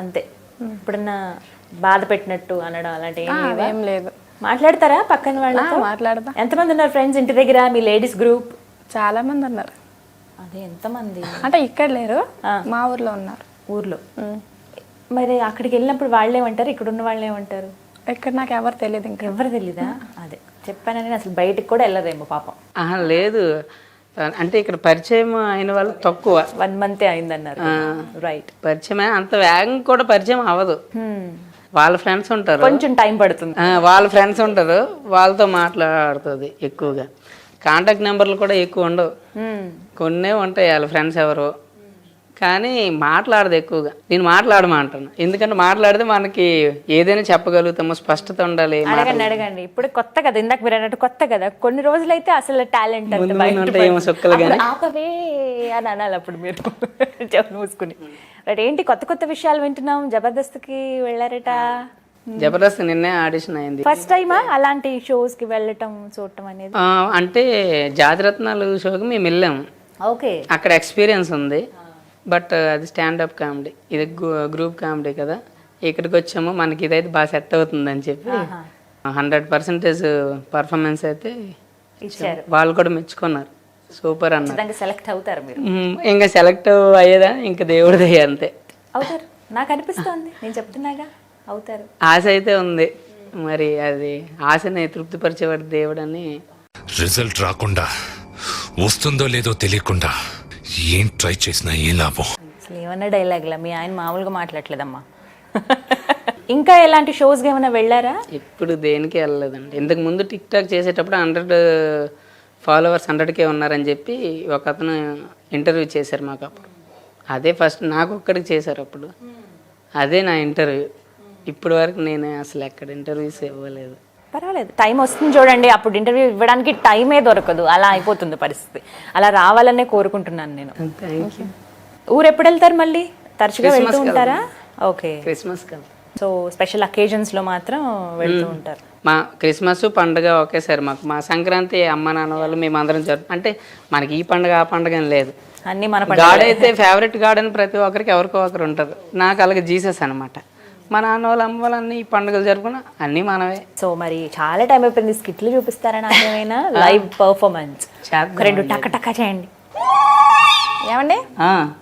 అంతే. ఇప్పుడన్నా బాధ పెట్టినట్టు అనడం అలాంటి ఏం లేదు. మాట్లాడతారా పక్కన వాళ్ళతో? మాట్లాడతా. ఎంతమంది ఉన్నారు ఫ్రెండ్స్ ఇంటి దగ్గర, మీ లేడీస్ గ్రూప్? చాలా మంది ఉన్నారు. అదే ఎంతమంది అంటే ఇక్కడ లేరు, మా ఊర్లో ఉన్నారు. ఊర్లో. మరి అక్కడికి వెళ్ళినప్పుడు వాళ్ళు ఏమంటారు, ఇక్కడ ఉన్న వాళ్ళు ఏమంటారు? ఇక్కడ నాకు ఎవరు తెలియదు. ఇంకా ఎవరు తెలీదా? అదే చెప్పానని అసలు బయటకు కూడా వెళ్ళదేమో పాపం. లేదు, అంటే ఇక్కడ పరిచయం అయిన వాళ్ళు తక్కువ. 1 month అయిందన్నారు. రైట్. పరిచయం అంత వేగంగా కూడా పరిచయం అవ్వదు. వాళ్ళ ఫ్రెండ్స్ ఉంటారు, కొంచెం టైం పడుతుంది. వాళ్ళ ఫ్రెండ్స్ ఉంటారు, వాళ్ళతో మాట్లాడుతుంది ఎక్కువగా. కాంటాక్ట్ నెంబర్లు కూడా ఎక్కువ ఉండవు, కొన్నే ఉంటాయి వాళ్ళ ఫ్రెండ్స్ ఎవరు. కానీ మాట్లాడదు ఎక్కువగా. నేను మాట్లాడమంటాను, ఎందుకంటే మాట్లాడితే మనకి ఏదైనా చెప్పగలుగుతాము, స్పష్టత ఉండాలి. అడగండి. ఇప్పుడు కొత్త కదా, ఇందాక మీరు అన్నట్టు కొత్త కదా, కొన్ని రోజులైతే అసలు టాలెంట్ ఆపవే అని అనాలి. అప్పుడు మీరు చెప్పు మూసుకుని. రైట్. ఏంటి కొత్త విషయాలు వింటున్నాం? జబర్దస్త్కి వెళ్ళారట. జబర్దస్త్ నిన్నే ఆడిషన్ అయింది. ఫస్ట్ టైమా అలాంటి షోస్ కి వెళ్ళటం, చూడటం అనేది? అంటే జాతిరత్నాలు షోకి మేము వెళ్ళాము. ఓకే. అక్కడ ఎక్స్పీరియన్స్ ఉంది, బట్ అది స్టాండప్ కామెడీ, ఇది గ్రూప్ కామెడీ కదా. ఇక్కడికి వచ్చాము, మనకి ఇదైతే బాగా సెట్ అవుతుంది అని చెప్పి 100% పర్ఫార్మెన్స్ అయితే ఇచ్చారు. వాళ్ళు కూడా మెచ్చుకున్నారు, సూపర్ అన్నారు. సెలెక్ట్ అవుతారు మీరు? ఇంకా సెలెక్ట్ అయ్యేదా ఇంకా దేవుడిదే, అంతే. అవుతారు నాకు అనిపిస్తోంది, నేను చెప్తున్నాగా అవుతారు. ఆశ అయితే ఉంది, మరి అది ఆశని తృప్తిపరిచేవాడు దేవుడు అని. రిజల్ట్ రాకుండా, వస్తుందో లేదో తెలియకుండా ఏం ట్రై చేసినా ఏం లాభం? అసలు ఏమన్నా డైలాగ్లా మీ ఆయన మామూలుగా మాట్లాడలేదమ్మా. ఇంకా ఎలాంటి షోస్కి ఏమైనా వెళ్ళారా? ఇప్పుడు దేనికి వెళ్ళలేదండి. ఇంతకు ముందు టిక్ టాక్ చేసేటప్పుడు 100 ఫాలోవర్స్ 100K ఉన్నారని చెప్పి ఒక అతను ఇంటర్వ్యూ చేశారు మాకు. అప్పుడు అదే ఫస్ట్ నాకు ఒక్కడికి చేశారు. అప్పుడు అదే నా ఇంటర్వ్యూ. ఇప్పటి వరకు నేను అసలు ఎక్కడ ఇంటర్వ్యూస్ ఇవ్వలేదు. పర్వాలేదు, టైం వస్తుంది చూడండి. అప్పుడు ఇంటర్వ్యూ ఇవ్వడానికి టైమే దొరకదు, అలా అయిపోతుంది పరిస్థితి. అలా రావాలనే కోరుకుంటున్నాను నేను. Thank you. ఊరు ఎప్పుడు వెళ్తారు మళ్ళీ? తరచుగా వెళ్తూ క్రిస్మస్కి ఉంటారా? ఓకే. క్రిస్మస్ కదా. సో స్పెషల్ అకేజన్స్లో మాత్రం వెళ్తూ ఉంటారు. మా క్రిస్మస్ పండుగ ఒకేసారి మాకు. మా సంక్రాంతి అమ్మ నాన్న వాళ్ళు మేమందరం అంటే మనకి ఈ పండుగ ఆ పండుగ అని లేదు. అన్నీ మన గాడ్ అయితే ఫేవరెట్ గాడ్ అని ప్రతి ఒక్కరికి ఎవరికో ఒకరు ఉంటారు. నాకు అలాగే జీసస్ అనమాట. మా నాన్న వాళ్ళు అమ్మ వాళ్ళు అన్ని పండుగలు జరుపుకున్నా అన్నీ మనవే. సో మరి చాలా టైం అయిపోయింది. స్కిట్లు చూపిస్తారా నాకు ఏమైనా? లైవ్ పర్ఫార్మెన్స్ రెండు టక్క టక్క చేయండి. ఏమండి,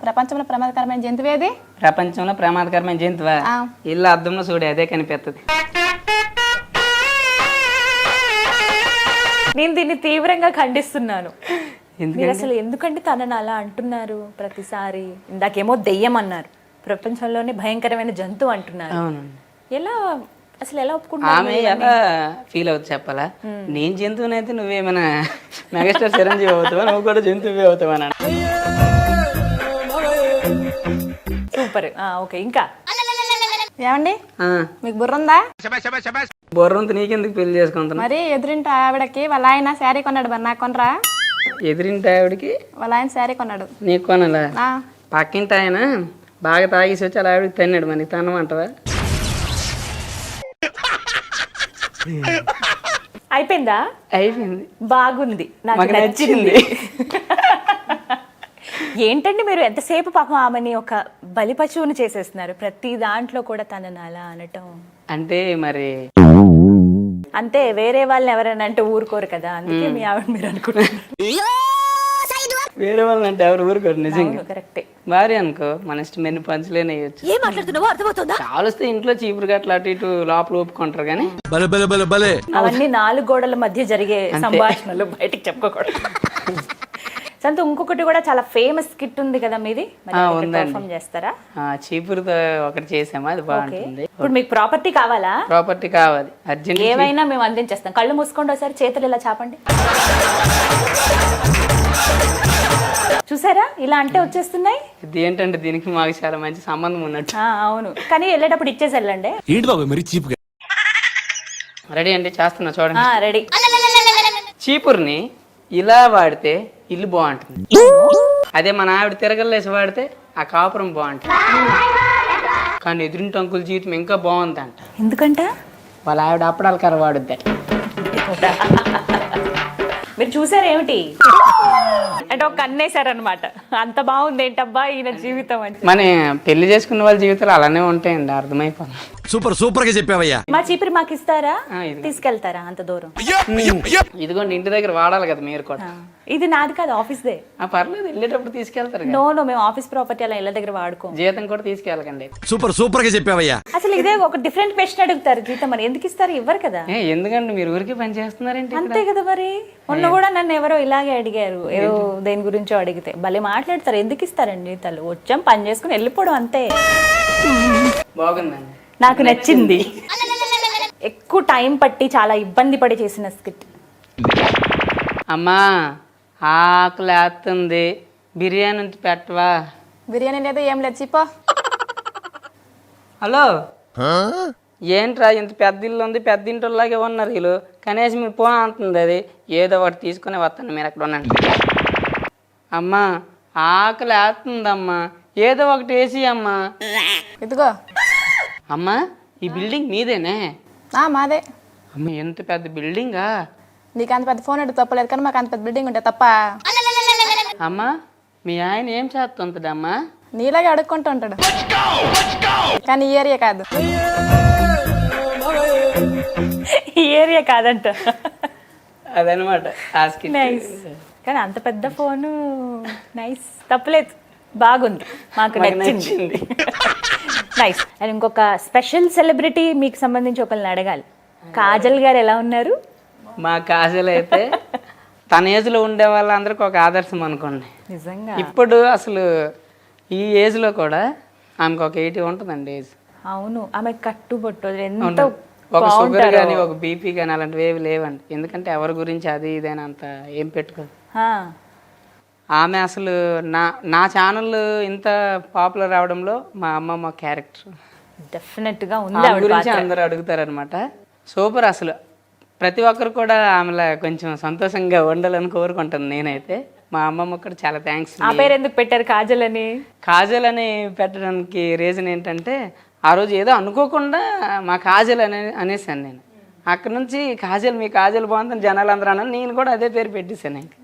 ప్రపంచంలో ప్రమాదకరమైన జంతువు ఏది? ప్రపంచంలో ప్రమాదకరమైన జంతువా? ఇల్లు అద్దంలో చూడే అదే కనిపిస్తుంది. నేను దీన్ని తీవ్రంగా ఖండిస్తున్నాను. మీరు అసలు ఎందుకంటే తనని అలా అంటున్నారు ప్రతిసారి? ఇందాకేమో దెయ్యం అన్నారు, ప్రపంచంలోనే భయంకరమైన జంతువు అంటున్నారు. ఎలా అసలు ఎలా ఒప్పుకుంటారు? ఆమె ఎలా ఫీల్ అవుతుంది చెప్పాలా? నేను జంతువునైతే నువ్వేమైనా మెగాస్టార్ చిరంజీవి అవుతావా? నువ్వు కూడా జంతువు అవుతావా? సూపర్. ఓకే, ఇంకా ఏమండి, మీకు బుర్ర ఉందా? బుర్రంత నీకెందుకు పెళ్లి చేసుకుంటున్నా? మరి ఎదురింటి ఆవిడకి వాళ్ళ ఆయన శారీ కొన్నాడు, మరి నాకు కొనరా? ఎదురింటి ఆవిడకి వాళ్ళ ఆయన శారీ కొన్నాడు, నీకు కొనాలా? పక్కింటి ఆయన బాగా తాగేసి వచ్చి అలా ఆవిడకి తన్నాడు, మరి తనమంటవా? అయిపోయిందా? అయిపోయింది. బాగుంది, నాకు నచ్చింది. ఏంటండి మీరు ఎంతసేపు పాపం ఆమెని ఒక బలిపశువుని చేసేస్తున్నారు. ప్రతి దాంట్లో కూడా తనని అలా అనటం అంటే మరి అంతే. వేరే వాళ్ళని ఎవరైనా అంటే ఊరుకోరు కదా, అందుకే మీ ఆవిడ మీరు అనుకుంటున్నారు. వేరే వాళ్ళని అంటే ఎవరు ఊరుకోరు. నిజంగా కరెక్టే. భార్య అనుకో మన ఇష్టం ఎన్ని పంచులేని వేయచ్చు. ఏం మాట్లాడుతున్నావో అర్థమవుతుందా? కావలిస్తే ఇంట్లో చీపురు గట్ల అటు ఇటు లోపల ఒప్పుకుంటారు కానీ అవన్నీ 4 గోడల మధ్య జరిగే సంభాషణలు బయటికి చెప్పుకోకూడదు. సంత ఇంకొకటి కూడా చాలా ఫేమస్ స్కిట్ ఉంది కదా మీది, పర్ఫామ్ చేస్తారా? చీపురుతో ఒకటి చేసామా, అది బాగుంటుంది. ఇప్పుడు మీకు ప్రాపర్టీ కావాలా? ప్రాపర్టీ కావాలి అర్జెంట్. ఏమైనా మేము అందించేస్తాం. కళ్ళు మూసుకోండి ఒకసారి, చేతులు ఇలా చాపండి. చూసారా, ఇలా అంటే వచ్చేస్తున్నాయి. ఇది ఏంటంటే దీనికి మాకు చాలా మంచి సంబంధం ఉన్నట్టు. అవును, కానీ వెళ్ళేటప్పుడు ఇచ్చేసి వెళ్ళండి. రెడీ అండి, చేస్తున్నా చూడండి. రెడీ. చీపురుని ఇలా వాడితే ఇల్లు బాగుంటుంది. అదే మన ఆవిడ తిరగలేసి వాడితే ఆ కాపురం బాగుంటుంది. కానీ ఎదురింటి అంకుల జీవితం ఇంకా బాగుంది అంట. ఎందుకంట? వాళ్ళ ఆవిడ అప్పడాల కర్ర వాడుద్ది. మీరు చూసారేమిటి అంటే ఒక కన్నేశారనమాట. అంత బాగుంది ఏంటబ్బా ఈయన జీవితం అంటే. మన పెళ్లి చేసుకున్న వాళ్ళ జీవితాలు అలానే ఉంటాయండి, అర్థమైపోయింది. సూపర్ గా చెప్పావయ్యా. మా చీపురు మాకు ఇస్తారా? తీసుకెళ్తారా అంత దూరం? ఇదిగోండి, ఇంటి దగ్గర వాడాలి కదా మీరు కూడా. ఇది నాది కాదు, ఆఫీస్ దే. పర్లేదు, వెళ్ళేటప్పుడు తీసుకెళ్తారు. నో, మేము ఆఫీస్ ప్రాపర్టీ అలా ఇళ్ళ దగ్గర వాడుకో. జీతం కూడా తీసుకెళ్ళకండి. సూపర్ గా చెప్పావయ్యా. అసలు ఇదే ఒక డిఫరెంట్ క్వశ్చన్ అడుగుతారు, జీతం మరి ఎందుకు ఇస్తారు? ఇవ్వరు కదా. ఎందుకండి మీరు ఊరికి పని చేస్తున్నారేంటి? అంతే కదా మరి. మొన్న కూడా నన్ను ఎవరో ఇలాగే అడిగారు, ఏదో దేని గురించో అడిగితే. భలే మాట్లాడతారు. ఎందుకు ఇస్తారండి జీతాలు? వచ్చాం పని చేసుకుని వెళ్ళిపోవడం అంతే. బాగుందండి, నాకు నచ్చింది. ఎక్కువ టైం పట్టి చాలా ఇబ్బంది పడి చేసిన స్కిట్. అమ్మా ఆకలేస్తుంది, బిర్యానీ పెట్టవా? బిర్యానీ లేదు, ఏం లేదు, చెప్పో. హలో, ఏంట్రా ఇంత పెద్ద ఇల్లు ఉంది, పెద్ద ఇంటిలాగే ఉన్నారు వీళ్ళు. కనీసం మీరు ఫోన్ అంటుంది, అది ఏదో ఒకటి తీసుకుని వస్తాను, మీరు అక్కడ ఉండండి. అమ్మా ఆకలేస్తుందమ్మా, ఏదో ఒకటి వేసి అమ్మా. ఇదిగో అమ్మా, ఈ బిల్డింగ్ మీదేనే? మాదే. అమ్మ ఎంత పెద్ద బిల్డింగా? నీకు అంత పెద్ద ఫోన్ అంటే తప్పలేదు, కానీ మాకు అంత పెద్ద బిల్డింగ్ ఉంటే తప్ప. అమ్మా మీ ఆయన ఏం చేస్తుంటాడమ్మా? నీలాగే అడుక్కుంటూ ఉంటాడు, కానీ ఈ ఏరియా కాదు. ఈ ఏరియా కాదంట. అదనమాట. నైస్. కానీ అంత పెద్ద ఫోను నైస్, తప్పలేదు, బాగుంది, మాకు నచ్చింది. నైస్. అండ్ ఇంకొక స్పెషల్ సెలబ్రిటీ మీకు సంబంధించి ఒకరిని అడగాలి. కాజల్ గారు ఎలా ఉన్నారు? మా కాజల్ అయితే తన ఏజ్లో ఉండే వాళ్ళందరికీ ఒక ఆదర్శం అనుకోండి. నిజంగా ఇప్పుడు అసలు ఈ ఏజ్లో కూడా ఆమెకు ఒక 80 ఉంటుందండి ఏజ్. అవును, ఆమె కట్టుబొట్టు ఎంత ఉంటుంది. ఒక షుగర్ కానీ ఒక బీపీ కానీ అలాంటివి ఏవి లేవండి. ఎందుకంటే ఎవరి గురించి అది ఇదని అంత ఏం పెట్టుకోదు. ఆమె అసలు నా ఛానల్ ఇంత పాపులర్ అవడంలో మా అమ్మమ్మ క్యారెక్టర్ డెఫినెట్గా ఉంది. ఆమె గురించి అందరూ అడుగుతారనమాట. సూపర్. అసలు ప్రతి ఒక్కరు కూడా ఆమెలా కొంచెం సంతోషంగా ఉండాలని కోరుకుంటాను నేనైతే. మా అమ్మమ్మ కూడా చాలా థ్యాంక్స్. ఆ పేరు ఎందుకు పెట్టారు కాజల్ అని? కాజల్ అని పెట్టడానికి రీజన్ ఏంటంటే ఆ రోజు ఏదో అనుకోకుండా మా కాజల్ అనేసాను నేను. అక్కడ నుంచి కాజల్, మీ కాజల్ బాగుందని జనాలు అందరూ అన్నారు. నేను కూడా అదే పేరు పెట్టేశాను. ఇంకా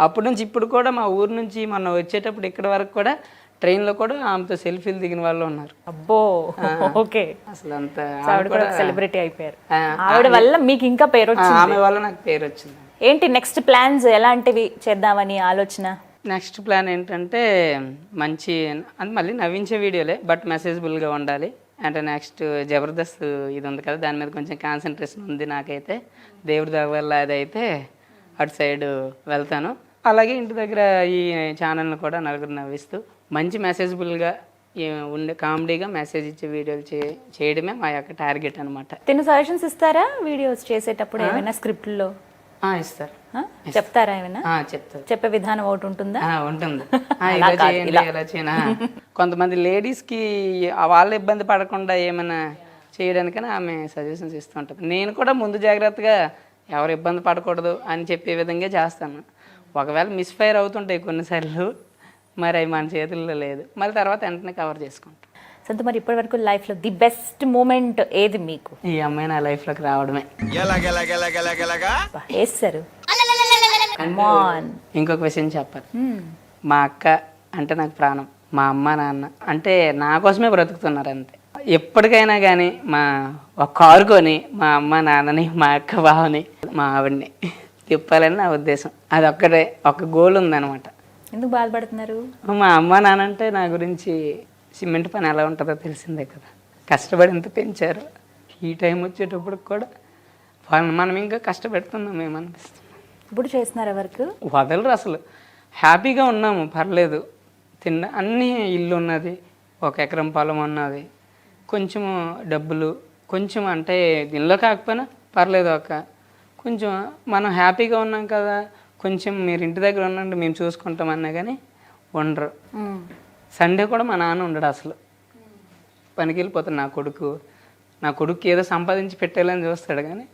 అప్పటి నుంచి ఇప్పుడు కూడా మా ఊరు నుంచి మొన్న వచ్చేటప్పుడు ఇక్కడ వరకు కూడా ట్రైన్లో కూడా ఆమెతో సెల్ఫీలు దిగిన వాళ్ళు ఉన్నారు. అబ్బో, ఓకే. అసలు అంత ఆవిడ కూడా సెలబ్రిటీ అయిపోయారు. ఆవిడ వల్ల మీకు ఇంకా పేరు వచ్చింది. ఆమె వల్ల నాకు పేరు వచ్చింది. ఏంటి నెక్స్ట్ ప్లాన్స్, ఎలాంటివి చేద్దామని ఆలోచన? నెక్స్ట్ ప్లాన్ ఏంటంటే మంచి అది మళ్ళీ నవ్వించే వీడియోలే, బట్ మెసేజబుల్గా ఉండాలి. అంటే నెక్స్ట్ జబర్దస్త్ ఇది ఉంది కదా, దాని మీద కొంచెం కాన్సన్ట్రేషన్ ఉంది నాకైతే. దేవుడి దగ్గర వల్ల అదైతే అటు సైడ్ వెళ్తాను. అలాగే ఇంటి దగ్గర ఈ ఛానల్ని కూడా నలుగురు నవ్విస్తూ మంచి మెసేజబుల్గా ఉండే కామెడీగా మెసేజ్ ఇచ్చే వీడియోలు చేయడమే మా యొక్క టార్గెట్ అనమాట. తిను సజెషన్స్ ఇస్తారా వీడియోస్ చేసేటప్పుడు? ఏమైనా స్క్రిప్ట్లో ఇస్తారు, చెప్తారా? ఏమైనా చెప్తారు. చెప్పే విధానం ఒకటి ఉంటుందా? ఉంటుంది. ఇలా చేయండి, ఇలా చేయనా. కొంతమంది లేడీస్కి వాళ్ళ ఇబ్బంది పడకుండా ఏమైనా చేయడానికైనా ఆమె సజెషన్స్ ఇస్తూ ఉంటుంది. నేను కూడా ముందు జాగ్రత్తగా ఎవరు ఇబ్బంది పడకూడదు అని చెప్పే విధంగా చేస్తాను. ఒకవేళ మిస్ఫైర్ అవుతుంటాయి కొన్నిసార్లు, మరి అవి మన చేతుల్లో లేదు. మళ్ళీ తర్వాత వెంటనే కవర్ చేసుకుంటాం. సంత, మరి ఇప్పటి వరకు లైఫ్లో ది బెస్ట్ మూమెంట్ ఏది మీకు? ఈ అమ్మాయి నా లైఫ్లోకి రావడమే. వేస్తారు. ఇంకొక విషయం చెప్పాలి. మా అక్క అంటే నాకు ప్రాణం. మా అమ్మ నాన్న అంటే నా కోసమే బ్రతుకుతున్నారు అంతే. ఎప్పటికైనా కానీ ఒక కారు కొని మా అమ్మ నాన్నని, మా అక్క బావని, మా ఆవిడ్ని తిప్పాలని నా ఉద్దేశం. అది ఒక్కటే ఒక గోల్ ఉందన్నమాట. ఎందుకు బాధపడుతున్నారు? మా అమ్మ నాన్న అంటే నా గురించి సిమెంట్ పని ఎలా ఉంటుందో తెలిసిందే కదా. కష్టపడి ఎంత పెంచారు. ఈ టైం వచ్చేటప్పుడు కూడా వాళ్ళని మనం ఇంకా కష్టపెడుతున్నాం ఏమనిపిస్తుంది. ఇప్పుడు చేస్తున్నారు వర్క్? వదలరు అసలు. హ్యాపీగా ఉన్నాము, పర్లేదు. అన్నీ ఇల్లు ఉన్నది, 1 ఎకరం పొలం ఉన్నది, కొంచెము డబ్బులు, కొంచెం అంటే దీనిలో కాకపోయినా పర్లేదు, కొంచెం మనం హ్యాపీగా ఉన్నాం కదా, కొంచెం మీరు ఇంటి దగ్గర ఉన్నట్టు మేము చూసుకుంటామన్నా కానీ ఉండరు. సండే కూడా మా నాన్న ఉండడు అసలు. పనికి వెళ్ళిపోతాడు నా కొడుకు ఏదో సంపాదించి పెట్టేయాలని చూస్తాడు, కానీ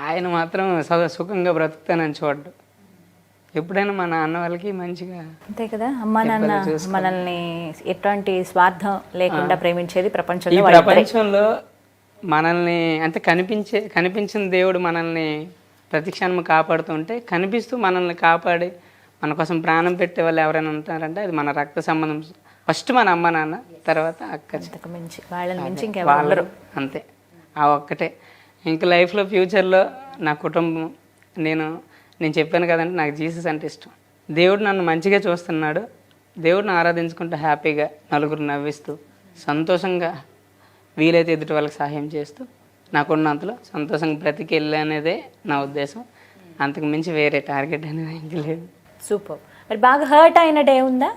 ఆయన మాత్రం సుఖంగా బ్రతుకుతానని చూడ్డు. ఎప్పుడైనా మా నాన్న వాళ్ళకి మంచిగా అంతే కదా. అమ్మ నాన్న మనల్ని ఎటువంటి స్వార్థం లేకుండా ప్రేమించేది ప్రపంచంలో మనల్ని అంటే కనిపించిన దేవుడు మనల్ని ప్రతిక్షణం కాపాడుతుంటే, కనిపిస్తూ మనల్ని కాపాడి మన కోసం ప్రాణం పెట్టే వాళ్ళు ఎవరైనా ఉంటారంటే అది మన రక్త సంబంధం. ఫస్ట్ మన అమ్మ నాన్న, తర్వాత అక్క. వాళ్ళని మించి ఇంకెవరు అంతే. ఆ ఒక్కటే. ఇంకా లైఫ్లో ఫ్యూచర్లో నా కుటుంబం, నేను చెప్పాను కదంటే నాకు జీసస్ అంటే ఇష్టం. దేవుడు నన్ను మంచిగా చూస్తున్నాడు. దేవుడిని ఆరాధించుకుంటూ హ్యాపీగా నలుగురు నవ్విస్తూ సంతోషంగా వీలైతే ఎదుటి వాళ్ళకి సహాయం చేస్తూ నాకున్నంతలో సంతోషంగా బ్రతికెళ్ళి అనేదే నా ఉద్దేశం. అంతకు మించి వేరే టార్గెట్ అనేది ఇంక లేదు. సూపర్. మరి బాగా హర్ట్ అయిన డే ఉందా?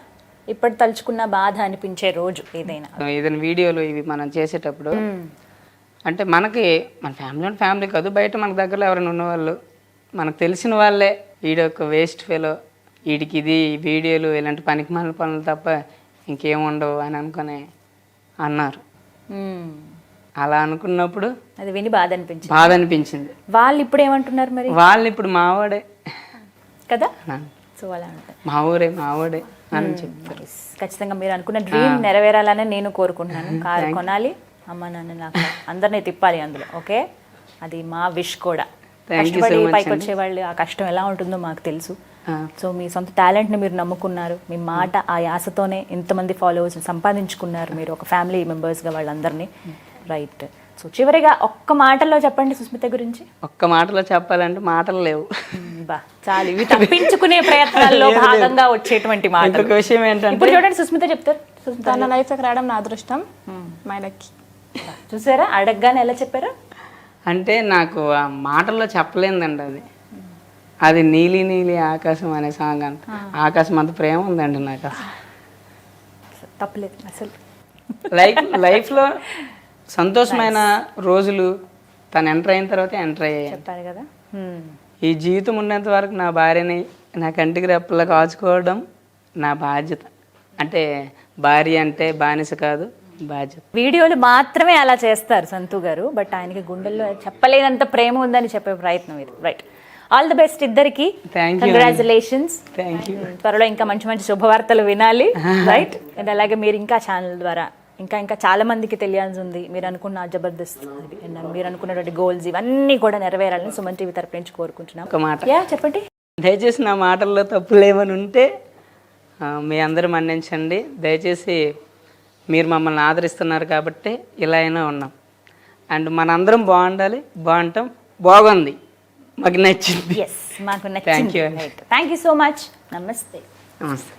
ఇప్పుడు తలుచుకున్న బాధ అనిపించే రోజు ఏదైనా వీడియోలు ఇవి మనం చేసేటప్పుడు అంటే మనకి మన ఫ్యామిలీ కాదు, బయట మన దగ్గరలో ఎవరైనా ఉన్నవాళ్ళు, మనకు తెలిసిన వాళ్ళే వీడొక వేస్ట్ ఫెలో, వీడికి ఇది వీడియోలు ఇలాంటి పనికి మాలిన పనులు తప్ప ఇంకేముండవు అని అనుకుని అన్నారు. అలా అనుకున్నప్పుడు అది విని బాధ అనిపించింది. వాళ్ళు ఇప్పుడు ఏమంటున్నారు మరి? వాళ్ళు ఇప్పుడు మావాడే కదా, సో అలా ఉంటారు. మావాడే అని చెప్తారు. ఖచ్చితంగా మీరు అనుకున్న డ్రీమ్ నెరవేరాలని నేను కోరుకుంటున్నాను. కారు కొనాలి, అమ్మ నాన్న నాకు అందరినీ తిప్పాలి అందులో. ఓకే, అది మా విష్ కూడా. కష్టపడి పైకి వచ్చే వాళ్ళు ఆ కష్టం ఎలా ఉంటుందో మాకు తెలుసు. సో మీ సొంత టాలెంట్ని మీరు నమ్ముకున్నారు. మీ మాట ఆ యాసతోనే ఇంతమంది ఫాలోవర్స్ సంపాదించుకున్నారు మీరు, ఒక ఫ్యామిలీ మెంబర్స్గా వాళ్ళందరినీ. రైట్. సో చివరిగా ఒక్క మాటలో చెప్పండి సుస్మిత గురించి. ఒక్క మాటలో చెప్పాలంటే మాటలు లేవు. చాలు, ఇవి తప్పించుకునే ప్రయత్నాల్లో భాగంగా వచ్చేటువంటి మాట. ఇంకొక విషయం ఏంటంటే ఇప్పుడు చూడండి, సుస్మిత చెప్తారు. తన లైఫ్కి రావడం నా అదృష్టం, మై లక్కీ. చూసారా అడగగానే ఎలా చెప్పారు? అంటే నాకు ఆ మాటల్లో చెప్పలేదండి. అది అది నీలి నీలి ఆకాశం అనే సాంగ్ అంట. ఆకాశం అంత ప్రేమ ఉందండి నాకు అసలు. తప్పలేదు అసలు. లైఫ్లో సంతోషమైన రోజులు తను ఎంటర్ అయిన తర్వాత ఎంటర్ అయ్యాయి. చెప్పారు కదా. ఈ జీవితం ఉన్నంత వరకు నా భార్యని నా కంటికి రెప్పలా కాచుకోవడం నా బాధ్యత. అంటే భార్య అంటే బానిస కాదు, బాధ్యత. వీడియోలు మాత్రమే అలా చేస్తారు సంతు గారు, బట్ ఆయనకి గుండెల్లో చెప్పలేనంత ప్రేమ ఉందని చెప్పే ప్రయత్నం ఇది. రైట్, ఆల్ ది బెస్ట్ ఇద్దరికి. Thank you. Congratulations. Thank you. త్వరలో ఇంకా మంచి మంచి శుభవార్తలు వినాలి. రైట్, అండ్ అలాగే మీరు ఇంకా ఛానల్ ద్వారా ఇంకా చాలా మందికి తెలియాల్సి ఉంది. మీరు అనుకున్న జబర్దస్త్ and మీరు అనుకున్నటువంటి గోల్స్ ఇవన్నీ కూడా నెరవేరాలని సుమన్ టీవీ తరపు నుంచి కోరుకుంటున్నాం. ఒక మాట, యా చెప్పండి. దయచేసి నా మాటల్లో తప్పులేమని ఉంటే మీ అందరూ మన్నించండి. దయచేసి మీరు మమ్మల్ని ఆదరిస్తున్నారు కాబట్టి ఇలా అయినా ఉన్నాం. అండ్ మనందరం బాగుండాలి, బాగుంటాం. బాగుంది, మాకు నచ్చింది. ఎస్, మాకు Thank you. నచ్చింది. Thank you so much. నమస్తే. నమస్తే.